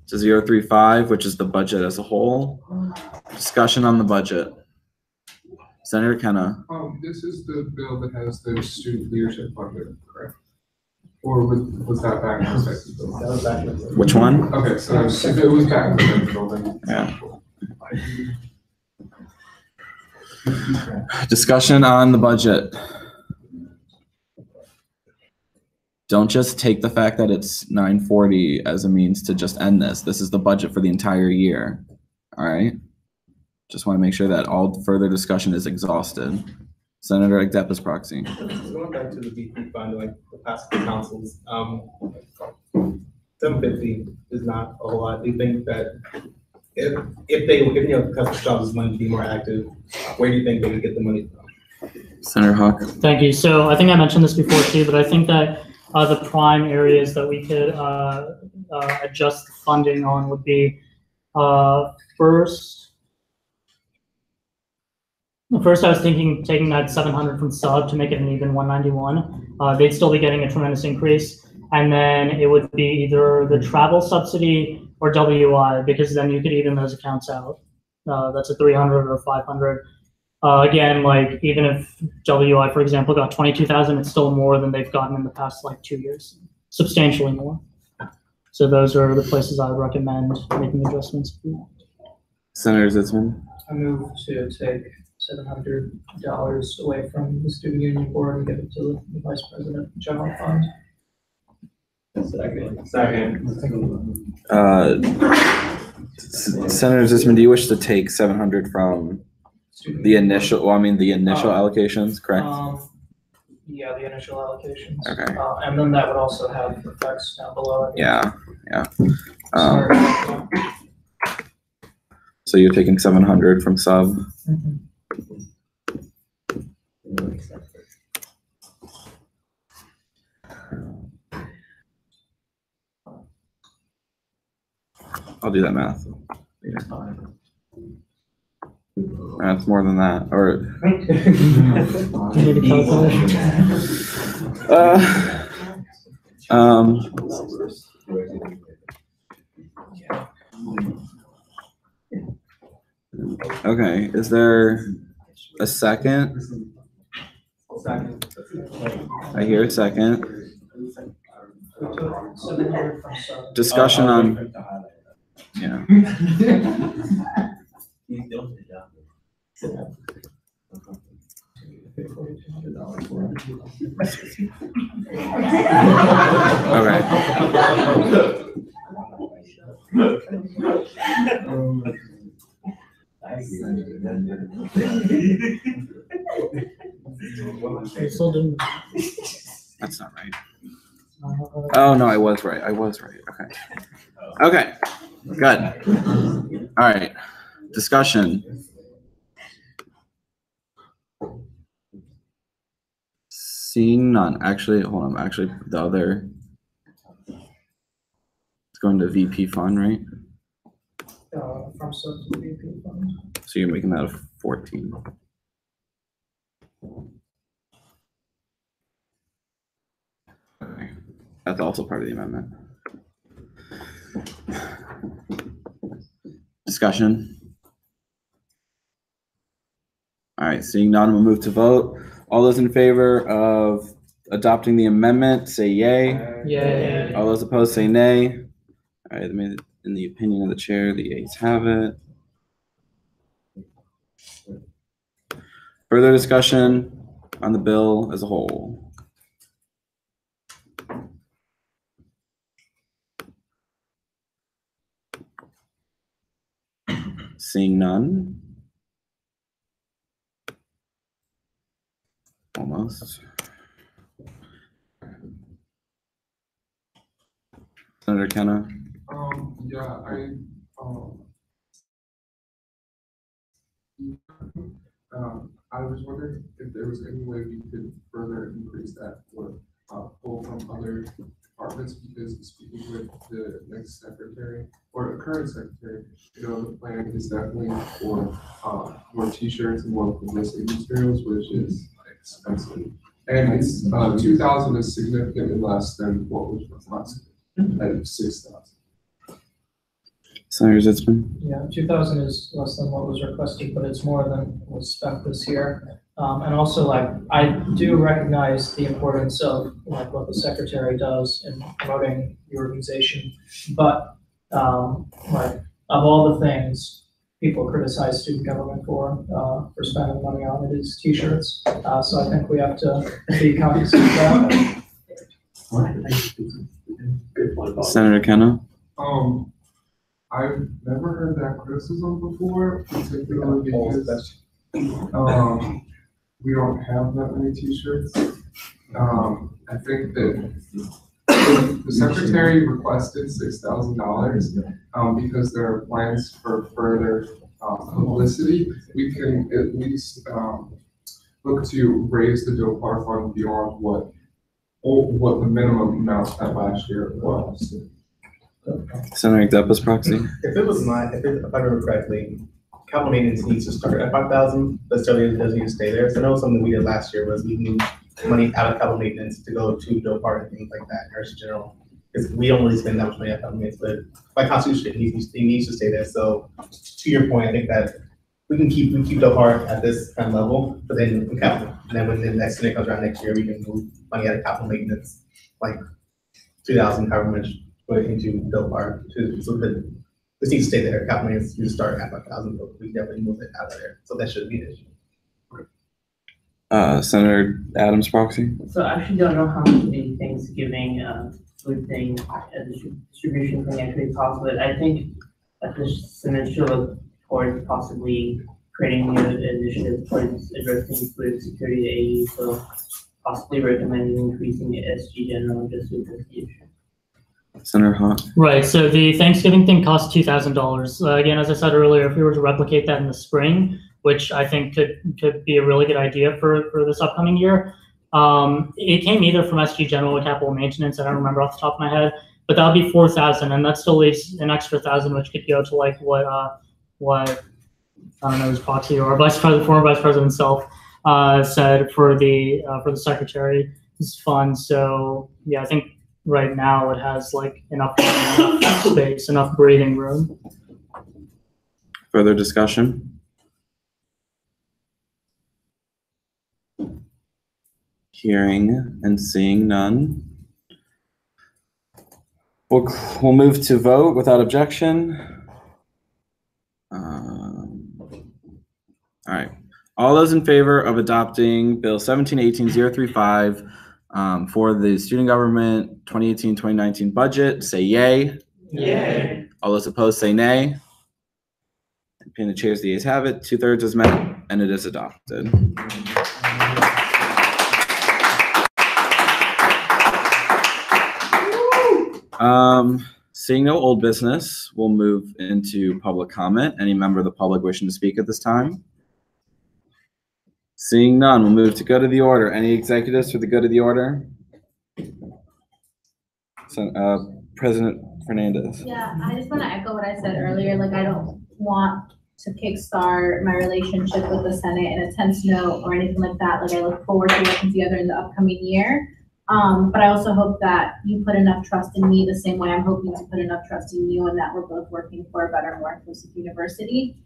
To 035, which is the budget as a whole. Discussion on the budget. Senator Kenna. This is the bill that has the student leadership budget, correct? Or was that back in the second bill? That was back in the Which one? Okay, so if it was back in the second bill, then yeah. Discussion on the budget. Don't just take the fact that it's 9:40 as a means to just end this. This is the budget for the entire year. All right. Just want to make sure that all further discussion is exhausted. Senator Agdepis Proxy. Going back to the VP fund, like the past two councils, 750 is not a whole lot. Do you think that if custom jobs wanted to be more active, where do you think they could get the money from? Senator Hawk. Thank you. So I think I mentioned this before too, but I think that the prime areas that we could adjust the funding on would be first, I was thinking taking that 700 from sub to make it an even 191. They'd still be getting a tremendous increase. And then it would be either the travel subsidy or WI, because then you could even those accounts out. That's a 300 or 500. Again, like even if WI, for example, got 22,000, it's still more than they've gotten in the past like 2 years, substantially more. So those are the places I would recommend making adjustments. Senator Zitzman. I move to take $700 away from the student union board and give it to the vice president general fund. Second. Senator Zitzman, do you wish to take 700 from the initial? Well, I mean the initial allocations, correct? Yeah, the initial allocations. Okay. And then that would also have effects down below. Yeah. So you're taking 700 from sub. Mm-hmm. I'll do that math. That's more than that. Or okay, is there a second? I hear a second. Discussion on, yeah. That's not right. Oh no, I was right. Okay. Okay. Good. All right. Discussion. Seeing none. Actually, hold on. Actually, the other. It's going to VP fund, right? From sub to the VP fund. So you're making that a 14. Okay. That's also part of the amendment. Discussion. All right, seeing none, we'll move to vote. All those in favor of adopting the amendment, say yay. Yay. All those opposed, say nay. All right, in the opinion of the chair, the ayes have it. Further discussion on the bill as a whole. Seeing none. Almost. Senator Kenna. Yeah, I was wondering if there was any way we could further increase that or pull from other departments, because speaking with the next secretary or the current secretary, the plan is definitely for more t-shirts and more publicity materials, which is expensive. And it's 2,000 is significantly less than what was requested at 6,000. Senator Zitzman. Yeah, 2,000 is less than what was requested, but it's more than was spent this year. And also, like, I do recognize the importance of like what the secretary does in promoting the organization, but like of all the things people criticize student government for spending money on, it is t-shirts. So I think we have to be cognizant of that. Senator Kenna. I've never heard that criticism before, particularly because we don't have that many t-shirts. I think that the secretary requested $6,000 because there are plans for further publicity. We can at least look to raise the DOPAR fund beyond what the minimum amount spent last year was. Senator Depp's proxy. If I remember correctly, capital maintenance needs to start at 5,000, but still it doesn't need to stay there. So I know something we did last year was we moved money out of capital maintenance to go to DOPAR and things like that, nurse general. Because we don't really spend that much money on capital maintenance, but by constitution, it needs to stay there. So to your point, I think that we keep DOPAR at this kind of level, but then in capital. And then when the next Senate comes around next year, we can move money out of capital maintenance, like 2,000, however much, put it into DOPAR. So that this needs to stay there. Capital maintenance needs to start at 5,000, but we definitely move it out of there. So that shouldn't be an issue. Senator Adams proxy. So I actually don't know how much the Thanksgiving food thing, distribution thing actually costs, but I think that the Senate should look towards possibly creating new initiatives towards addressing food security at AU. So possibly recommending increasing the SG general just to address the issue. Senator Hart. Right, so the Thanksgiving thing costs $2,000. Again, as I said earlier, if we were to replicate that in the spring, which I think could be a really good idea for this upcoming year, it came either from SG General or Capital Maintenance, I don't remember off the top of my head, but that would be $4,000, and that still leaves an extra $1,000, which could go to like what I don't know his proxy or former Vice President himself said for the Secretary's fund. So yeah, I think right now it has like enough space, enough breathing room. Further discussion? Hearing and seeing none. We'll move to vote without objection. All right. All those in favor of adopting Bill 1718-035 for the student government 2018-2019 budget, say yay. Yay. All those opposed say nay. And the chairs, the ayes have it. 2/3 is met, and it is adopted. Seeing no old business, we'll move into public comment. Any member of the public wishing to speak at this time? Seeing none, we'll move to go to the order. Any executives for the go to the order? So, President Fernandez. Yeah, I just want to echo what I said earlier. Like, I don't want to kickstart my relationship with the Senate in a tense note or anything like that. Like, I look forward to working together in the upcoming year. But I also hope that you put enough trust in me the same way I'm hoping to put enough trust in you, and that we're both working for a better, more inclusive university.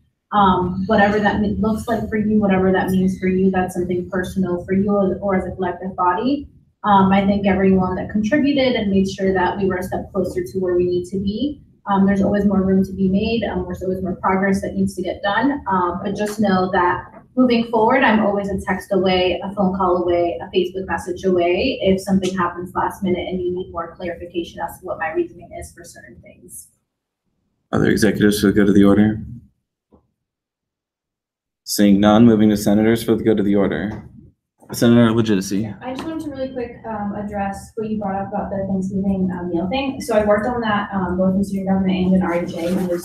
Whatever that looks like for you, whatever that means for you, that's something personal for you or as a collective body. I thank everyone that contributed and made sure that we were a step closer to where we need to be. There's always more room to be made. There's always more progress that needs to get done. But just know that moving forward, I'm always a text away, a phone call away, a Facebook message away if something happens last minute and you need more clarification as to what my reasoning is for certain things. Other executives for the go to the order? Seeing none, moving to senators for the go to the order. Senator Legitimacy. I just wanted to really quick address what you brought up about the Thanksgiving meal thing. So I worked on that both in student government and in REJ, who was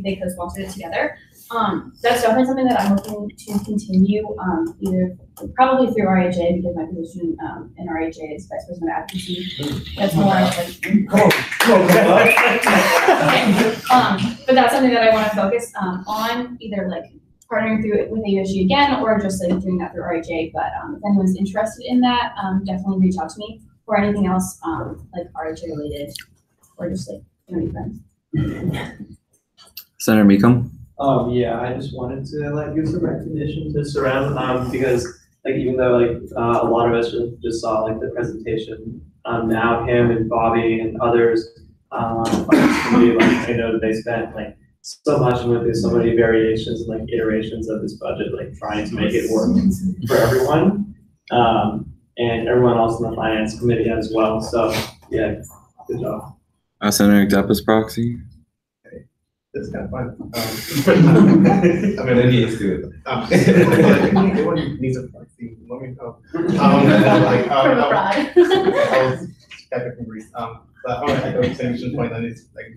they co-sponsored it together. That's definitely something that I'm looking to continue, either probably through REJ, because my position in REJ is Vice President of Advocacy. That's more but that's something that I want to focus on, either like partnering through it with AUSG again, or just like doing that through REJ. But if anyone's interested in that, definitely reach out to me, or anything else like REJ related, or just like friends. Senator Meekum. Yeah, I just wanted to give some recognition to Sarem, because like even though a lot of us just saw the presentation, now him and Bobby and others finance committee, I know that they spent so much and went through so many variations and iterations of this budget, trying to make it work for everyone, and everyone else in the finance committee as well. So yeah, good job. Senator Depp's proxy. This is kind of fun. I mean, maybe it's good. Everyone needs to like see. Let me know. I was back from Greece. But I want to echo Senator's point that it's like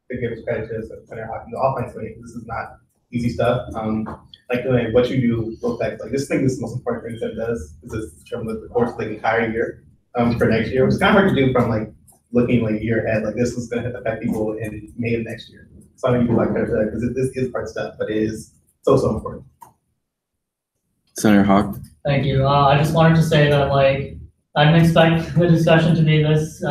to give credit to Senator Hawkins, all points. This is not easy stuff. Like what you do look like this thing is the most important thing that it does is this term of the course the entire year for next year, which is kind of hard to do from like looking like a year ahead. Like this is going to affect people in May of next year. So I know you do like credit for that because this is part stuff, but it is so important. Senator Hawk. Thank you. I just wanted to say that like I didn't expect the discussion to be this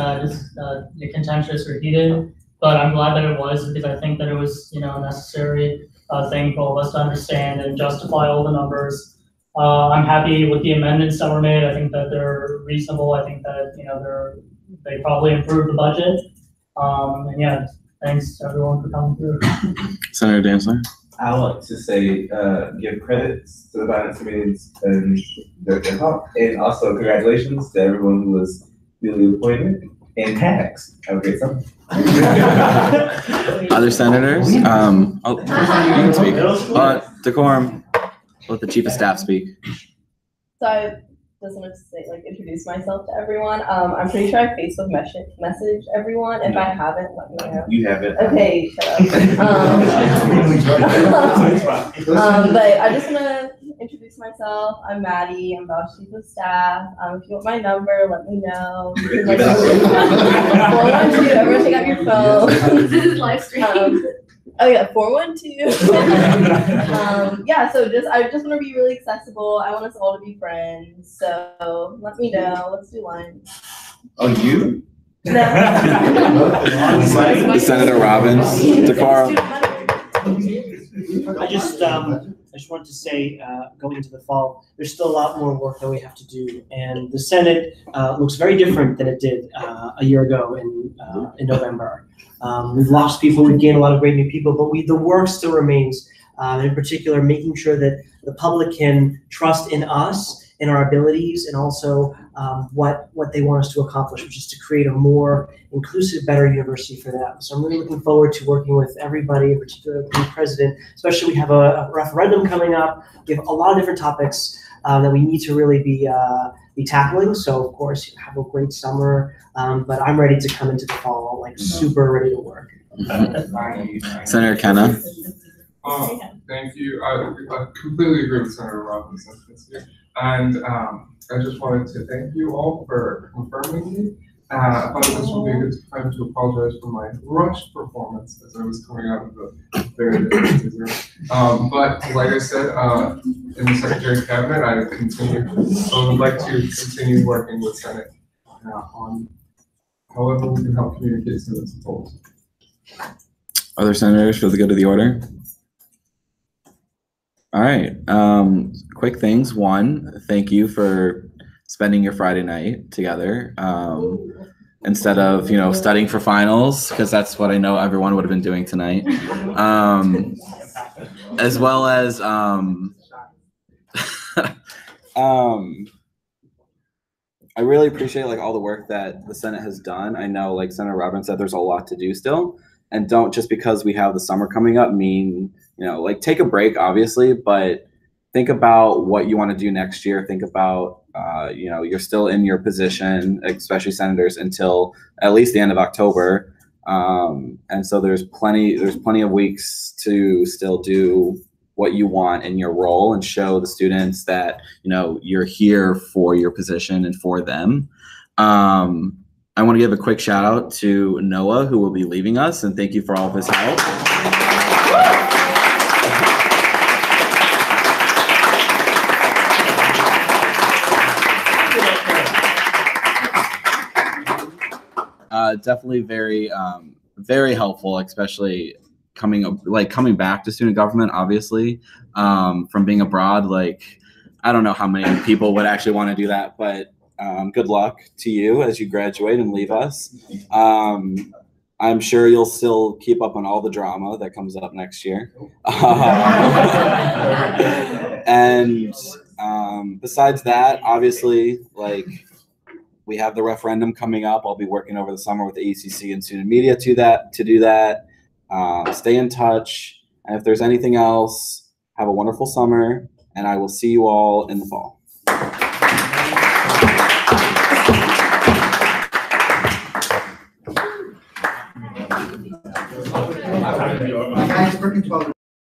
contentious or heated, but I'm glad that it was because I think that it was a necessary thing for all of us to understand and justify all the numbers. I'm happy with the amendments that were made. I think that they're reasonable. I think that they probably improved the budget. And yeah, thanks everyone for coming through. Senator Dantzler. I want to say give credits to the finance committees and their talk, and also congratulations to everyone who was newly appointed and tax. Have a great summer. Other senators? You can speak. Decorum. Let the chief of staff speak. So I just wanted to say, introduce myself to everyone. I'm pretty sure I Facebook message everyone. If I haven't, let me know. You haven't. Okay, shut up. But I just want to introduce myself. I'm Maddie. I'm Bausch chief of staff. If you want my number, let me know. 412. Everyone take out your phone. This is live stream. Oh yeah, 412. Yeah, so I just want to be really accessible. I want us all to be friends. So let me know. Let's do lunch. Oh, you? No. Senator Robbins. Decorum. I just wanted to say, going into the fall, there's still a lot more work that we have to do, and the Senate looks very different than it did a year ago in November. We've lost people, we've gained a lot of great new people, but the work still remains. In particular, making sure that the public can trust in us, in our abilities, and also what they want us to accomplish, which is to create a more inclusive, better university for them. So I'm really looking forward to working with everybody, in particular the president, especially we have a referendum coming up. We have a lot of different topics that we need to really be tackling. So of course, have a great summer, but I'm ready to come into the fall, super ready to work. Senator Kenna. Thank you. I completely agree with Senator Robbins this year. And I just wanted to thank you all for confirming me. I thought this would be a good time to apologize for my rushed performance as I was coming out of the very difficult room. But like I said, in the Secretary's Cabinet, I would like to continue working with Senate on however we can help communicate some of its goals. Other senators for the good of the order? All right, quick things. One, thank you for spending your Friday night together instead of, studying for finals, because that's what I know everyone would have been doing tonight. As well as, I really appreciate all the work that the Senate has done. I know Senator Robbins said there's a lot to do still, and don't just because we have the summer coming up mean, take a break, obviously, but think about what you want to do next year. Think about, you're still in your position, especially senators, until at least the end of October. And so there's plenty of weeks to still do what you want in your role and show the students that, you're here for your position and for them. I want to give a quick shout out to Noah, who will be leaving us, and thank you for all of his help. Definitely very helpful, especially coming back to student government, obviously, from being abroad. I don't know how many people would actually want to do that, but good luck to you as you graduate and leave us. I'm sure you'll still keep up on all the drama that comes up next year. And besides that, obviously, we have the referendum coming up. I'll be working over the summer with the ACC and student media to do that. Stay in touch. And if there's anything else, have a wonderful summer, and I will see you all in the fall. Guys, working 12.